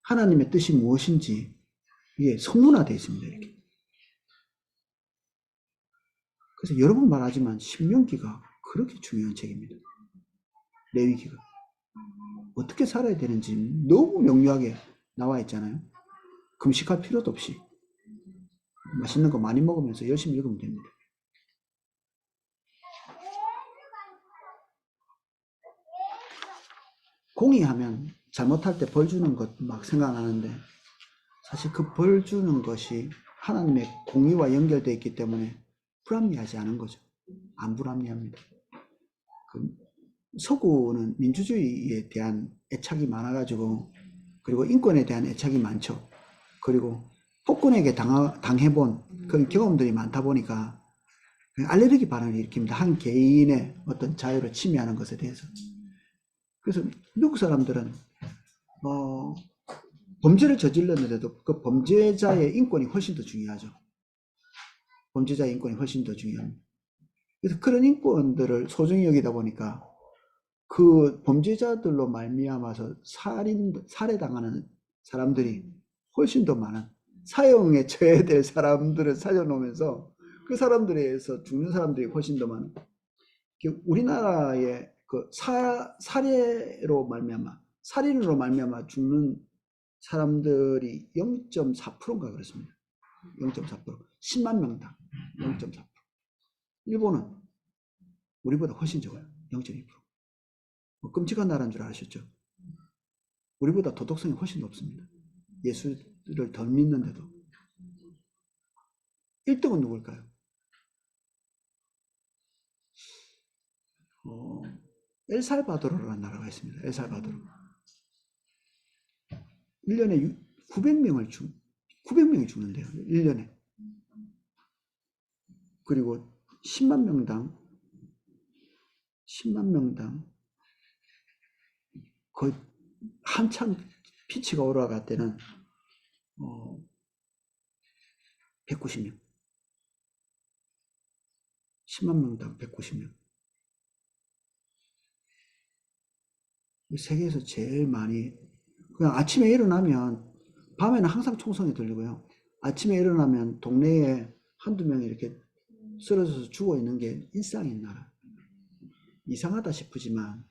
하나님의 뜻이 무엇인지 이게 성문화되어 있습니다. 이렇게. 그래서 여러 번 말하지만 신명기가 그렇게 중요한 책입니다. 레위기가. 어떻게 살아야 되는지 너무 명료하게 나와 있잖아요. 금식할 필요도 없이 맛있는 거 많이 먹으면서 열심히 읽으면 됩니다. 공의하면 잘못할 때 벌 주는 것 막 생각나는데 사실 그 벌 주는 것이 하나님의 공의와 연결되어 있기 때문에 불합리하지 않은 거죠. 안 불합리합니다. 그 서구는 민주주의에 대한 애착이 많아가지고, 그리고 인권에 대한 애착이 많죠. 그리고 폭군에게 당해본 그런 경험들이 많다 보니까 알레르기 반응을 일으킵니다. 한 개인의 어떤 자유를 침해하는 것에 대해서. 그래서 미국 사람들은 범죄를 저질렀는데도 그 범죄자의 인권이 훨씬 더 중요하죠. 범죄자의 인권이 훨씬 더 중요합니다. 그래서 그런 인권들을 소중히 여기다 보니까 그 범죄자들로 말미암아서 살해당하는 사람들이 훨씬 더 많은, 사형에 처해야 될 사람들을 살려놓으면서 그 사람들에 의해서 죽는 사람들이 훨씬 더 많은. 우리나라의 그 살해로 말미암아, 살인으로 말미암아 죽는 사람들이 0.4%인가 그렇습니다. 0.4%. 10만 명당 0.4%. 일본은 우리보다 훨씬 적어요. 0.2%. 끔찍한 나라인 줄 아셨죠? 우리보다 도덕성이 훨씬 높습니다. 예수를 덜 믿는데도. 1등은 누굴까요? 엘살바도르라는 나라가 있습니다. 엘살바도르. 1년에 900명이 죽는데요. 1년에. 그리고 10만 명당 거의 한참 피치가 올라갈 때는 190명. 10만 명당 190명. 세계에서 제일 많이, 그냥 아침에 일어나면, 밤에는 항상 총성이 들리고요. 아침에 일어나면 동네에 한두 명이 이렇게 쓰러져서 죽어 있는 게 일상인 나라. 이상하다 싶으지만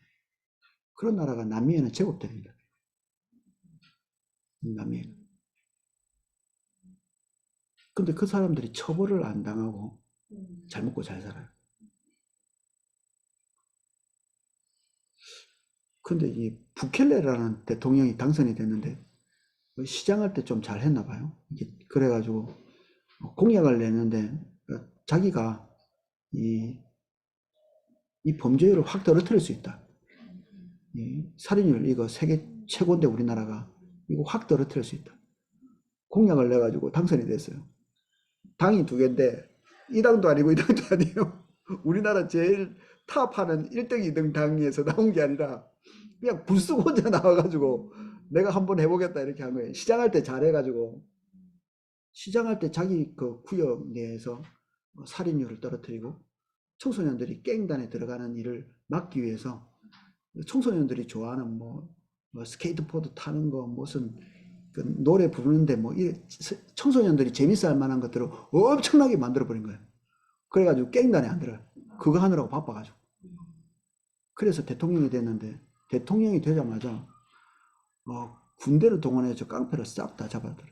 그런 나라가 남미에는 제법 됩니다. 남미에는. 근데 그 사람들이 처벌을 안 당하고 잘 먹고 잘 살아요. 근데 이 부켈레라는 대통령이 당선이 됐는데 시장할 때 좀 잘했나 봐요. 그래가지고 공약을 내는데 자기가 이 범죄율을 확 떨어뜨릴 수 있다. 살인율 이거 세계 최고인데 우리나라가 이거 확 떨어뜨릴 수 있다. 공약을 내가지고 당선이 됐어요. 당이 두 개인데 이 당도 아니고 이 당도 아니에요. 우리나라 제일 탑하는 1등, 2등 당에서 나온 게 아니라 그냥 불쑥 혼자 나와가지고 내가 한번 해보겠다 이렇게 한 거예요. 시장할 때 잘해가지고 시장할 때 자기 그 구역 내에서 살인율을 떨어뜨리고 청소년들이 갱단에 들어가는 일을 막기 위해서 청소년들이 좋아하는 뭐 스케이트보드 타는 거 무슨 그 노래 부르는데 뭐 청소년들이 재밌어 할 만한 것들을 엄청나게 만들어 버린 거예요. 그래가지고 갱단에 안 들어요. 그거 하느라고 바빠가지고. 그래서 대통령이 됐는데 대통령이 되자마자 군대를 동원해서 깡패를 싹 다 잡아들어요.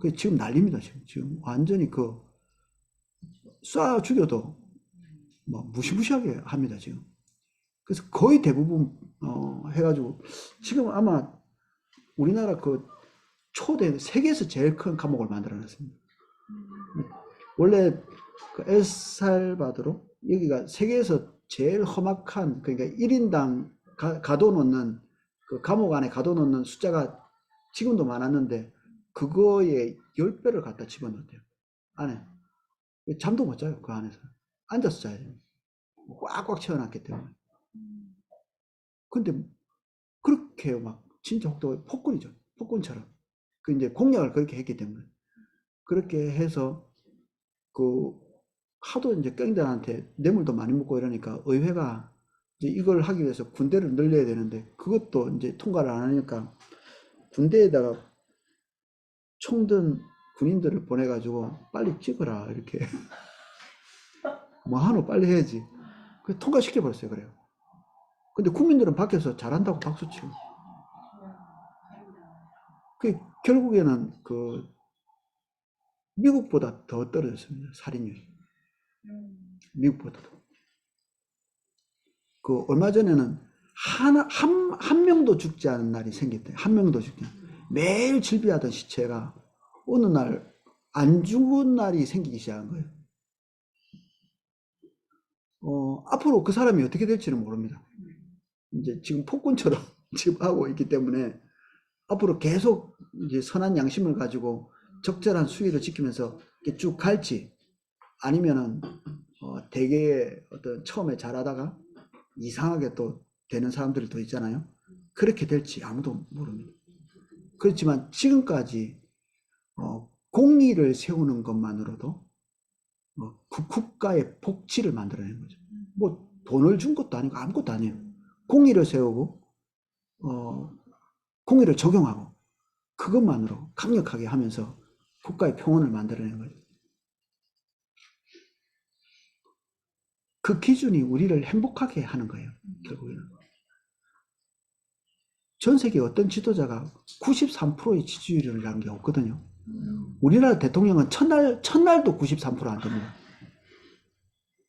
그 지금 난립니다. 지금 완전히 쏴 죽여도 뭐 무시무시하게 합니다. 지금. 그래서 거의 대부분 해가지고 지금 아마 우리나라 그 초대 세계에서 제일 큰 감옥을 만들어놨습니다. 원래 그 엘살바도르 여기가 세계에서 제일 험악한 그러니까 1인당 가둬놓는 그 감옥 안에 가둬놓는 숫자가 지금도 많았는데 그거에 10배를 갖다 집어넣었대요. 안에 잠도 못 자요. 그 안에서 앉아서 자요. 꽉꽉 채워놨기 때문에. 근데 그렇게 막 진짜 혹도 폭군이죠. 폭군처럼. 그 이제 공약을 그렇게 했기 때문에. 그렇게 해서 그 하도 이제 갱단한테 뇌물도 많이 먹고 이러니까 의회가 이제 이걸 하기 위해서 군대를 늘려야 되는데 그것도 이제 통과를 안 하니까 군대에다가 총든 군인들을 보내가지고 빨리 찍어라 이렇게 뭐 하노 빨리 해야지. 그 통과시켜 버렸어요. 그래요. 근데 국민들은 밖에서 잘한다고 박수치고. 그 결국에는 그 미국보다 더 떨어졌습니다. 살인율이. 미국보다도. 그 얼마 전에는 한 명도 죽지 않은 날이 생겼대요. 한 명도 죽지 않은. 매일 질비하던 시체가 어느 날 안 죽은 날이 생기기 시작한 거예요. 앞으로 그 사람이 어떻게 될지는 모릅니다. 이제 지금 폭군처럼 지금 하고 있기 때문에 앞으로 계속 이제 선한 양심을 가지고 적절한 수위를 지키면서 쭉 갈지 아니면은 대개의 어떤 처음에 잘하다가 이상하게 또 되는 사람들이 또 있잖아요. 그렇게 될지 아무도 모릅니다. 그렇지만 지금까지 공의를 세우는 것만으로도 국가의 복지를 만들어낸 거죠. 뭐 돈을 준 것도 아니고 아무것도 아니에요. 공의를 세우고 공의를 적용하고 그것만으로 강력하게 하면서 국가의 평온을 만들어낸 거죠. 그 기준이 우리를 행복하게 하는 거예요. 결국에는. 전 세계 어떤 지도자가 93%의 지지율을 난 게 없거든요. 우리나라 대통령은 첫날도 93% 안 됩니다.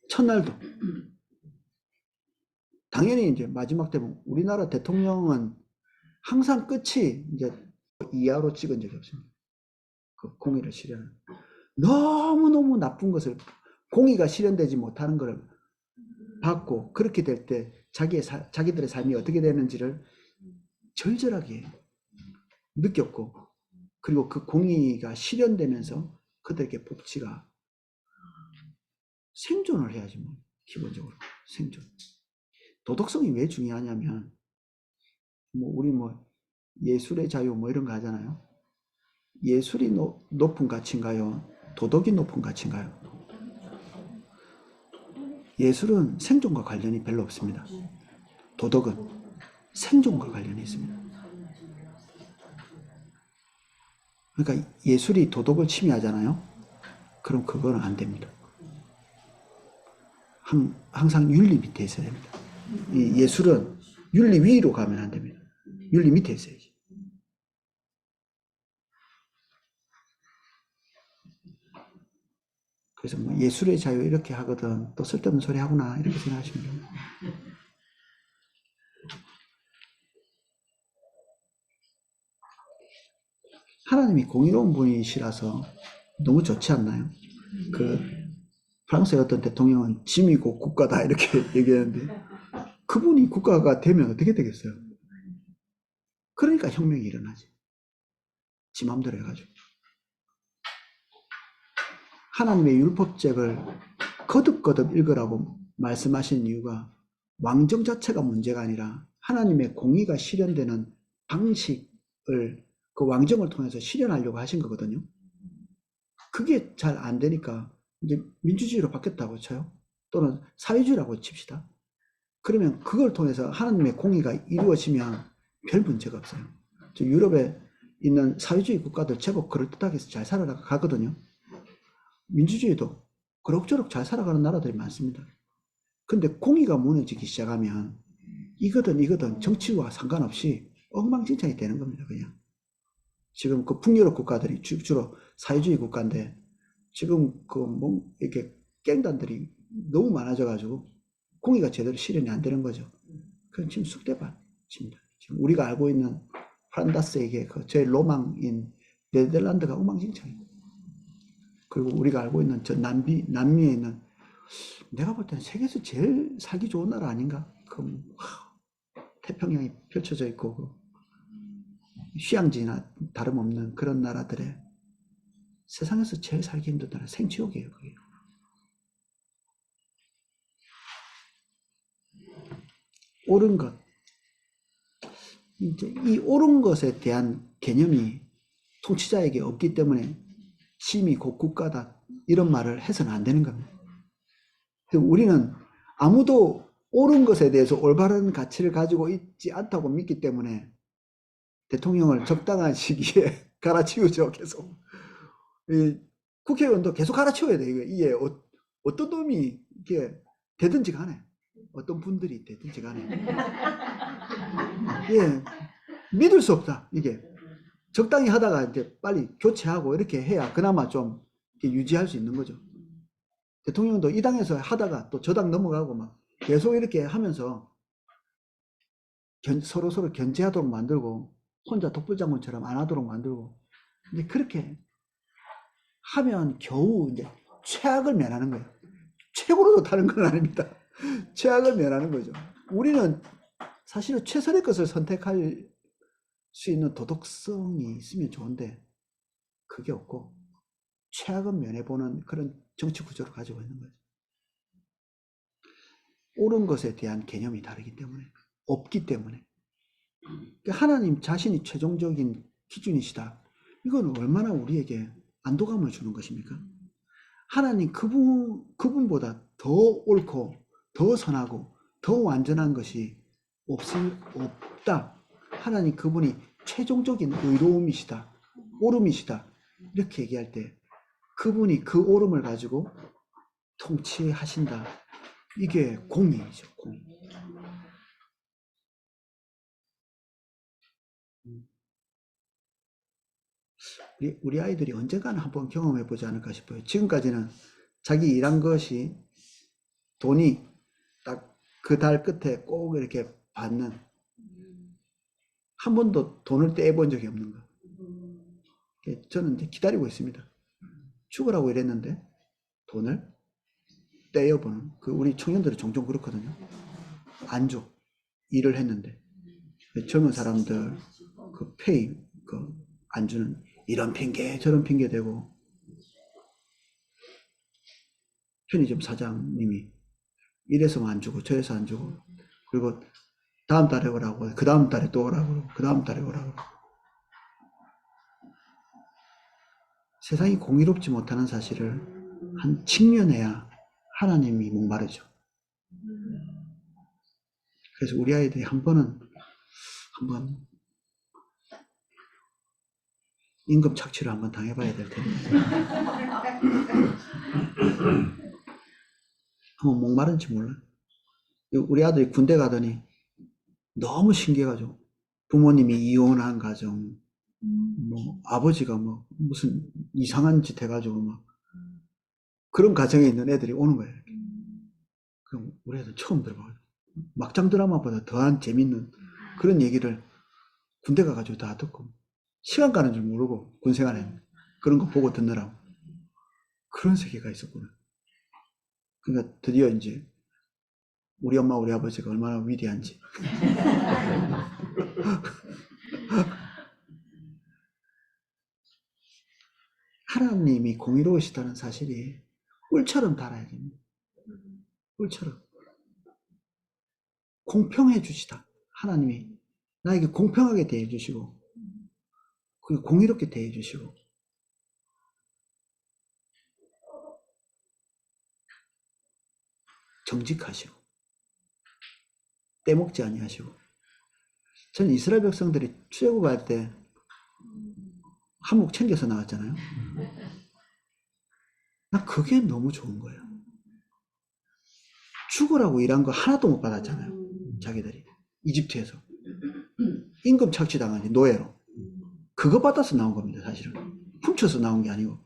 첫날도. 당연히 이제 마지막 되면 우리나라 대통령은 항상 끝이 이제 이하로 찍은 적이 없습니다. 그 공의를 실현하는. 너무너무 나쁜 것을 공의가 실현되지 못하는 것을 받고 그렇게 될 때 자기들의 삶이 어떻게 되는지를 절절하게 느꼈고 그리고 그 공의가 실현되면서 그들에게 복지가 생존을 해야지 뭐 기본적으로 생존. 도덕성이 왜 중요하냐면 뭐 우리 뭐 예술의 자유 뭐 이런 거 하잖아요. 예술이 높은 가치인가요? 도덕이 높은 가치인가요? 예술은 생존과 관련이 별로 없습니다. 도덕은 생존과 관련이 있습니다. 그러니까 예술이 도덕을 침해하잖아요. 그럼 그거는 안 됩니다. 항상 윤리 밑에 있어야 됩니다. 이 예술은 윤리 위로 가면 안 됩니다. 윤리 밑에 있어야지. 그래서 뭐 예술의 자유 이렇게 하거든 또 쓸데없는 소리 하구나 이렇게 생각하시면 됩니다. 하나님이 공의로운 분이시라서 너무 좋지 않나요? 그 프랑스의 어떤 대통령은 짐이고 국가다 이렇게 얘기하는데 그분이 국가가 되면 어떻게 되겠어요? 그러니까 혁명이 일어나지. 지 맘대로 해가지고. 하나님의 율법책을 거듭거듭 읽으라고 말씀하신 이유가 왕정 자체가 문제가 아니라 하나님의 공의가 실현되는 방식을 그 왕정을 통해서 실현하려고 하신 거거든요. 그게 잘 안 되니까 이제 민주주의로 바뀌었다고 쳐요. 또는 사회주의라고 칩시다. 그러면 그걸 통해서 하나님의 공의가 이루어지면 별 문제가 없어요. 저 유럽에 있는 사회주의 국가들 제법 그럴듯하게 잘 살아가거든요. 민주주의도 그럭저럭 잘 살아가는 나라들이 많습니다. 근데 공의가 무너지기 시작하면 이거든 정치와 상관없이 엉망진창이 되는 겁니다. 그냥 지금 그 북유럽 국가들이 주로 사회주의 국가인데 지금 그 뭐 이렇게 갱단들이 너무 많아져가지고 공의가 제대로 실현이 안 되는 거죠. 그건 지금 쑥대밭입니다. 지금 우리가 알고 있는 프란다스에게 그 제일 로망인 네덜란드가 엉망진창이에요. 그리고 우리가 알고 있는 저 남미에 있는 내가 볼 때는 세계에서 제일 살기 좋은 나라 아닌가? 그 태평양이 펼쳐져 있고 그 휴양지나 다름없는 그런 나라들에 세상에서 제일 살기 힘든 나라 생지옥이에요. 그게. 옳은 것. 이제 이 옳은 것에 대한 개념이 통치자에게 없기 때문에 심히 곧 국가다 이런 말을 해서는 안 되는 겁니다. 우리는 아무도 옳은 것에 대해서 올바른 가치를 가지고 있지 않다고 믿기 때문에 대통령을 적당한 시기에 갈아치우죠. 계속. 국회의원도 계속 갈아치워야 돼요. 이게 어떤 놈이 이게 되든지 간에 어떤 분들이 되든지 간에 예, 믿을 수 없다. 이게 적당히 하다가 이제 빨리 교체하고 이렇게 해야 그나마 좀 유지할 수 있는 거죠. 대통령도 이 당에서 하다가 또 저 당 넘어가고 막 계속 이렇게 하면서 서로 견제하도록 만들고 혼자 독불장군처럼 안 하도록 만들고 근데 그렇게 하면 겨우 이제 최악을 면하는 거예요. 최고로도 다른 건 아닙니다. 최악을 면하는 거죠. 우리는 사실은 최선의 것을 선택할 수 있는 도덕성이 있으면 좋은데 그게 없고 최악을 면해보는 그런 정치 구조를 가지고 있는 거죠. 옳은 것에 대한 개념이 다르기 때문에 없기 때문에 하나님 자신이 최종적인 기준이시다. 이건 얼마나 우리에게 안도감을 주는 것입니까? 하나님 그분보다 더 옳고 더 선하고 더 완전한 것이 없다. 하나님 그분이 최종적인 의로움이시다. 옳음이시다. 이렇게 얘기할 때 그분이 그 옳음을 가지고 통치하신다. 이게 공의죠. 공의. 우리 아이들이 언젠가는 한번 경험해 보지 않을까 싶어요. 지금까지는 자기 일한 것이 돈이 딱 그 달 끝에 꼭 이렇게 받는 한 번도 돈을 떼본 적이 없는 거. 저는 이제 기다리고 있습니다. 죽으라고 이랬는데 돈을 떼어보는 그 우리 청년들이 종종 그렇거든요. 안 줘. 일을 했는데 젊은 사람들 그 페이 그 안 주는 이런 핑계 저런 핑계 대고 편의점 사장님이 이래서 안 주고 저래서 안 주고 그리고 다음 달에 오라고 그 다음 달에 또 오라고 그 다음 달에 오라고 세상이 공의롭지 못하는 사실을 한 직면해야 하나님이 목마르죠. 그래서 우리 아이들이 한번 임금 착취를 한번 당해봐야 될 텐데 한번 목마른지 몰라. 우리 아들이 군대 가더니 너무 신기해가지고 부모님이 이혼한 가정 뭐 아버지가 뭐 무슨 이상한 짓 해가지고 막 그런 가정에 있는 애들이 오는 거예요. 그럼 우리 애들 처음 들어봐요. 막장 드라마보다 더한 재밌는 그런 얘기를 군대 가가지고 다 듣고 시간 가는 줄 모르고 군생활에 그런 거 보고 듣느라고 그런 세계가 있었구나. 그러니까 드디어 이제 우리 엄마 우리 아버지가 얼마나 위대한지 하나님이 공의로우시다는 사실이 꿀처럼 달아야 됩니다. 꿀처럼 공평해 주시다. 하나님이 나에게 공평하게 대해 주시고 그리고 공의롭게 대해 주시고 정직하시고 떼먹지 아니하시고 저는 이스라엘 백성들이 출애굽할 때 한몫 챙겨서 나왔잖아요. 나 그게 너무 좋은 거예요. 죽으라고 일한 거 하나도 못 받았잖아요. 자기들이 이집트에서 임금 착취당한 노예로 그거 받아서 나온 겁니다. 사실은 훔쳐서 나온 게 아니고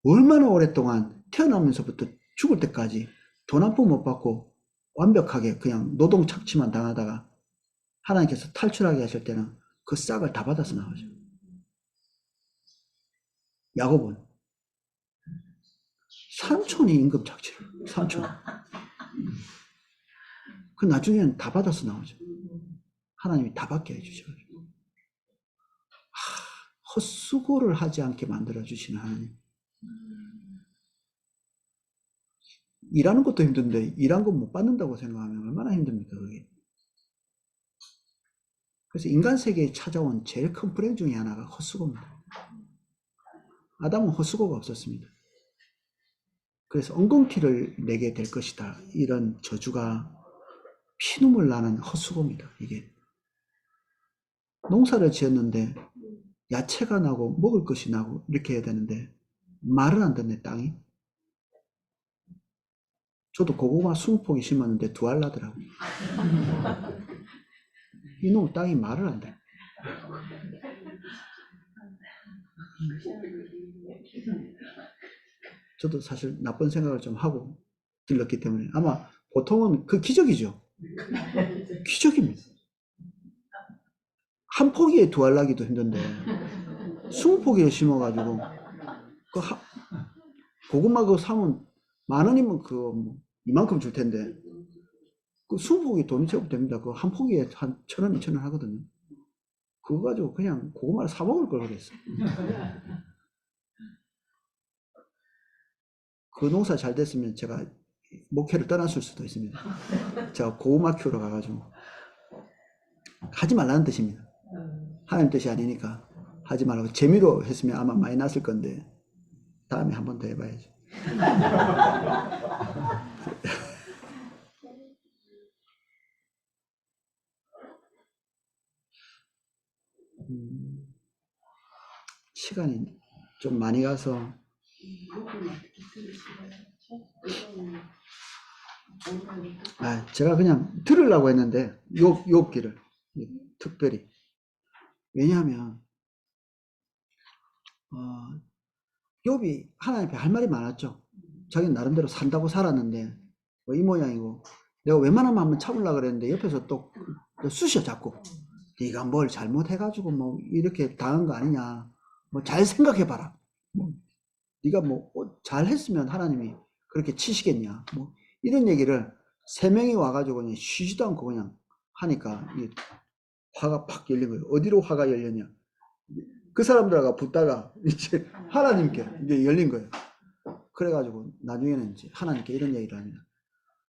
얼마나 오랫동안 태어나면서부터 죽을 때까지 돈 한 푼 못 받고 완벽하게 그냥 노동 착취만 당하다가 하나님께서 탈출하게 하실 때는 그 싹을 다 받아서 나오죠. 야곱은 삼촌이 임금 착취를 삼촌 그 나중에는 다 받아서 나오죠. 하나님이 다 받게 해주셔. 헛수고를 하지 않게 만들어 주시는 하나님. 일하는 것도 힘든데 일한 거 못 받는다고 생각하면 얼마나 힘듭니까 그게. 그래서 인간 세계에 찾아온 제일 큰 불행 중에 하나가 헛수고입니다. 아담은 헛수고가 없었습니다. 그래서 엉겅퀴를 내게 될 것이다. 이런 저주가 피눈물 나는 헛수고입니다. 이게 농사를 지었는데 야채가 나고 먹을 것이 나고 이렇게 해야 되는데 말을 안 듣네 땅이. 저도 고구마 20포기 심었는데 2알 나더라고요. 이놈 땅이 말을 안 돼. 저도 사실 나쁜 생각을 좀 하고 길렀기 때문에 아마 보통은 그 기적이죠. 기적입니다. 한 포기에 2알 나기도 힘든데 20포기를 심어가지고 그 고구마 그거 사면 10,000원이면 그 이만큼 줄 텐데 그 20포기 돈이 제법 됩니다. 그 한 포기에 한 1,000원, 2,000원 하거든요. 그거 가지고 그냥 고구마를 사 먹을 걸 그랬어. 그 농사 잘 됐으면 제가 목회를 떠났을 수도 있습니다. 제가 고구마 키우러 가가지고 하지 말라는 뜻입니다. 하나님 뜻이 아니니까 하지 말라고 재미로 했으면 아마 많이 났을 건데 다음에 한 번 더 해봐야죠. 시간이 좀 많이 가서 제가 그냥 들으려고 했는데 욥기를 특별히 왜냐하면 욥이 하나님 앞에 할 말이 많았죠. 자기는 나름대로 산다고 살았는데 뭐 이 모양이고 내가 웬만하면 한번 참으려고 그랬는데 옆에서 또 쑤셔 자꾸 네가 뭘 잘못해가지고 뭐 이렇게 당한 거 아니냐 뭐 잘 생각해봐라 네가 뭐 잘했으면 하나님이 그렇게 치시겠냐 뭐 이런 얘기를 3명이 와가지고 그냥 쉬지도 않고 그냥 하니까 화가 팍 열린 거예요. 어디로 화가 열렸냐 그 사람들하고 붙다가 이제 하나님께 이제 열린 거예요. 그래가지고 나중에는 이제 하나님께 이런 얘기를 합니다.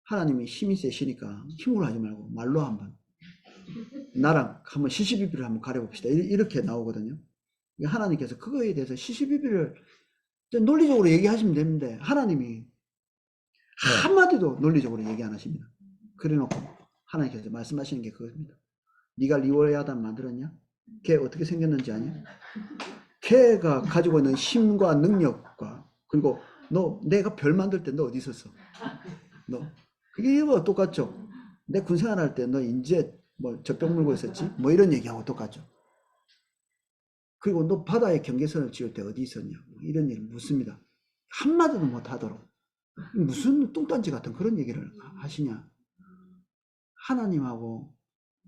하나님이 힘이 세시니까 힘으로 하지 말고 말로 한번 나랑 한번 시시비비를 한번 가려봅시다. 이렇게 나오거든요. 하나님께서 그거에 대해서 시시비비를 논리적으로 얘기하시면 되는데 하나님이 한마디도 논리적으로 얘기 안 하십니다. 그래놓고 하나님께서 말씀하시는 게 그겁니다. 네가 리워야단 만들었냐? 걔 어떻게 생겼는지 아냐? 걔가 가지고 있는 힘과 능력과 그리고 너 내가 별 만들 때 너 어디 있었어? 너 그게 이거 똑같죠? 내 군생활 할 때 너 인제 뭐 젖병 물고 있었지? 뭐 이런 얘기하고 똑같죠. 그리고 너 바다의 경계선을 지을 때 어디 있었냐? 뭐 이런 일을 묻습니다. 한마디도 못하도록 무슨 뚱딴지 같은 그런 얘기를 하시냐. 하나님하고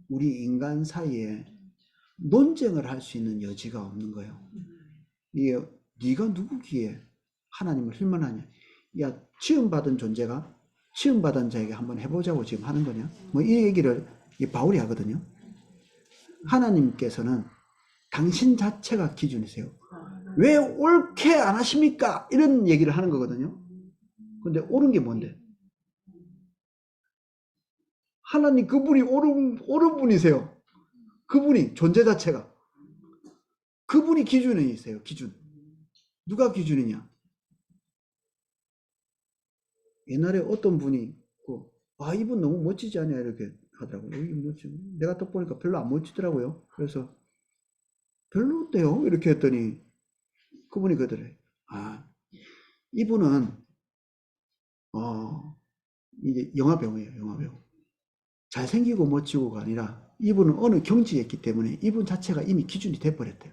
우리 인간 사이에 논쟁을 할 수 있는 여지가 없는 거예요. 이게 네가 누구기에 하나님을 실망하냐. 야, 치움받은 존재가 치움받은 자에게 한번 해보자고 지금 하는 거냐. 뭐 이 얘기를 이 바울이 하거든요. 하나님께서는 당신 자체가 기준이세요. 왜 옳게 안 하십니까? 이런 얘기를 하는 거거든요. 근데 옳은 게 뭔데? 하나님 그분이 옳은 분이세요. 그분이 존재 자체가. 그분이 기준이세요. 기준. 누가 기준이냐? 옛날에 어떤 분이 이분 너무 멋지지 않냐 이렇게 하더라고요. 내가 딱 보니까 별로 안 멋지더라고요. 그래서 별로인데요? 이렇게 했더니 그분이 그러더래요. 이분은 이제 영화 배우예요. 영화 배우. 잘생기고 멋지고가 아니라 이분은 어느 경지에 있기 때문에 이분 자체가 이미 기준이 돼버렸대요.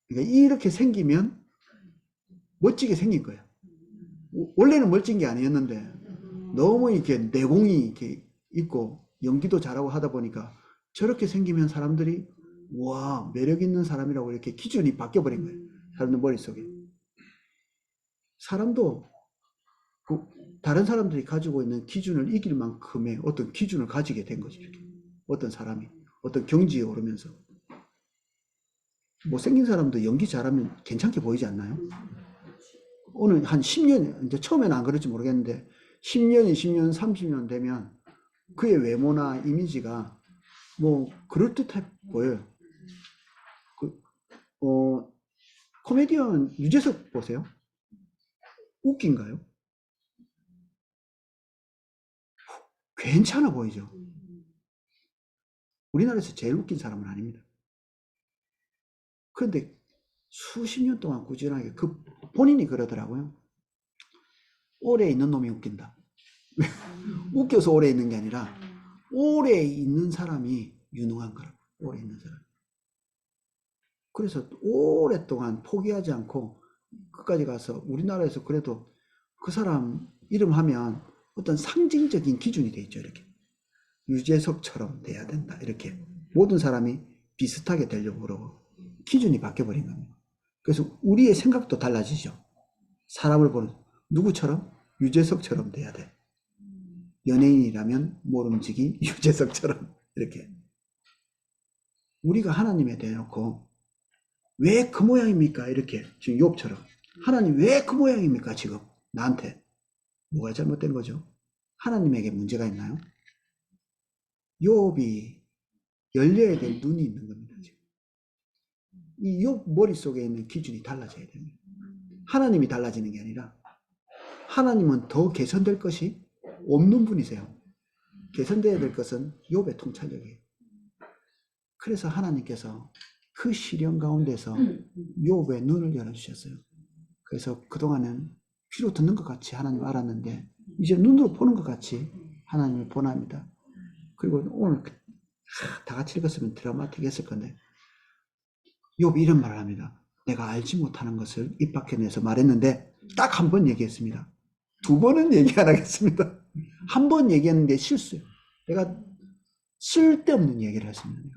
그러니까 이렇게 생기면 멋지게 생긴 거예요. 원래는 멋진 게 아니었는데 너무 이렇게 내공이 이렇게 있고 연기도 잘하고 하다 보니까 저렇게 생기면 사람들이 와 매력 있는 사람이라고 이렇게 기준이 바뀌어버린 거예요. 사람들 머릿속에. 사람도 다른 사람들이 가지고 있는 기준을 이길 만큼의 어떤 기준을 가지게 된 거죠. 이렇게. 어떤 사람이 어떤 경지에 오르면서 못생긴 사람도 연기 잘하면 괜찮게 보이지 않나요? 오늘 한 10년, 이제 처음에는 안 그럴지 모르겠는데 10년, 20년, 30년 되면 그의 외모나 이미지가 뭐 그럴듯해 보여요. 코미디언 유재석 보세요. 웃긴가요? 괜찮아 보이죠? 우리나라에서 제일 웃긴 사람은 아닙니다. 그런데 수십 년 동안 꾸준하게 본인이 그러더라고요. 오래 있는 놈이 웃긴다. 웃겨서 오래 있는 게 아니라 오래 있는 사람이 유능한 거라고. 오래 있는 사람. 그래서 오랫동안 포기하지 않고 끝까지 가서 우리나라에서 그래도 그 사람 이름 하면 어떤 상징적인 기준이 돼 있죠. 이렇게 유재석처럼 돼야 된다. 이렇게 모든 사람이 비슷하게 되려고 그러고 기준이 바뀌어버린 겁니다. 그래서 우리의 생각도 달라지죠. 사람을 보는 누구처럼? 유재석처럼 돼야 돼. 연예인이라면 모름지기 유재석처럼 이렇게. 우리가 하나님에 대해놓고 왜 그 모양입니까? 이렇게 지금 욥처럼 하나님 왜 그 모양입니까? 지금 나한테 뭐가 잘못된 거죠? 하나님에게 문제가 있나요? 욥이 열려야 될 눈이 있는 겁니다. 지금. 이 욥 머릿속에 있는 기준이 달라져야 됩니다. 하나님이 달라지는 게 아니라 하나님은 더 개선될 것이 없는 분이세요. 개선되어야 될 것은 욥의 통찰력이에요. 그래서 하나님께서 그 시련 가운데서 욥의 눈을 열어주셨어요. 그래서 그동안은 귀로 듣는 것 같이 하나님 알았는데 이제 눈으로 보는 것 같이 하나님을 본합니다. 그리고 오늘 다 같이 읽었으면 드라마틱했을 건데 욥이 이런 말을 합니다. 내가 알지 못하는 것을 입 밖에 내서 말했는데 딱 한 번 얘기했습니다. 두 번은 얘기 안 하겠습니다. 한 번 얘기했는데 실수예요. 내가 쓸데없는 얘기를 했습니다.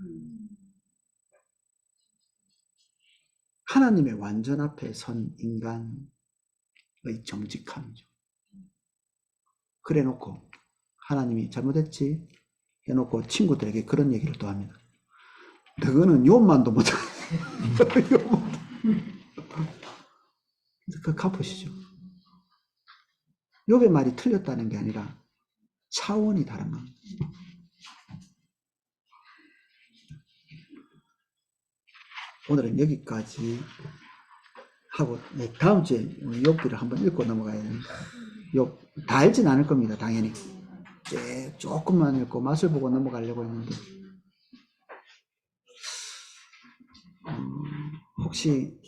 하나님의 완전 앞에 선 인간의 정직함이죠. 그래 놓고 하나님이 잘못했지 해놓고 친구들에게 그런 얘기를 또 합니다. 너는 욥만도 못해. 그 갚으시죠. 욥의 말이 틀렸다는 게 아니라 차원이 다른 겁니다. 오늘은 여기까지 하고 다음 주에 욥기를 한번 읽고 넘어가야 됩니다. 욥 다 알진 않을 겁니다. 당연히 조금만 읽고 맛을 보고 넘어가려고 했는데 혹시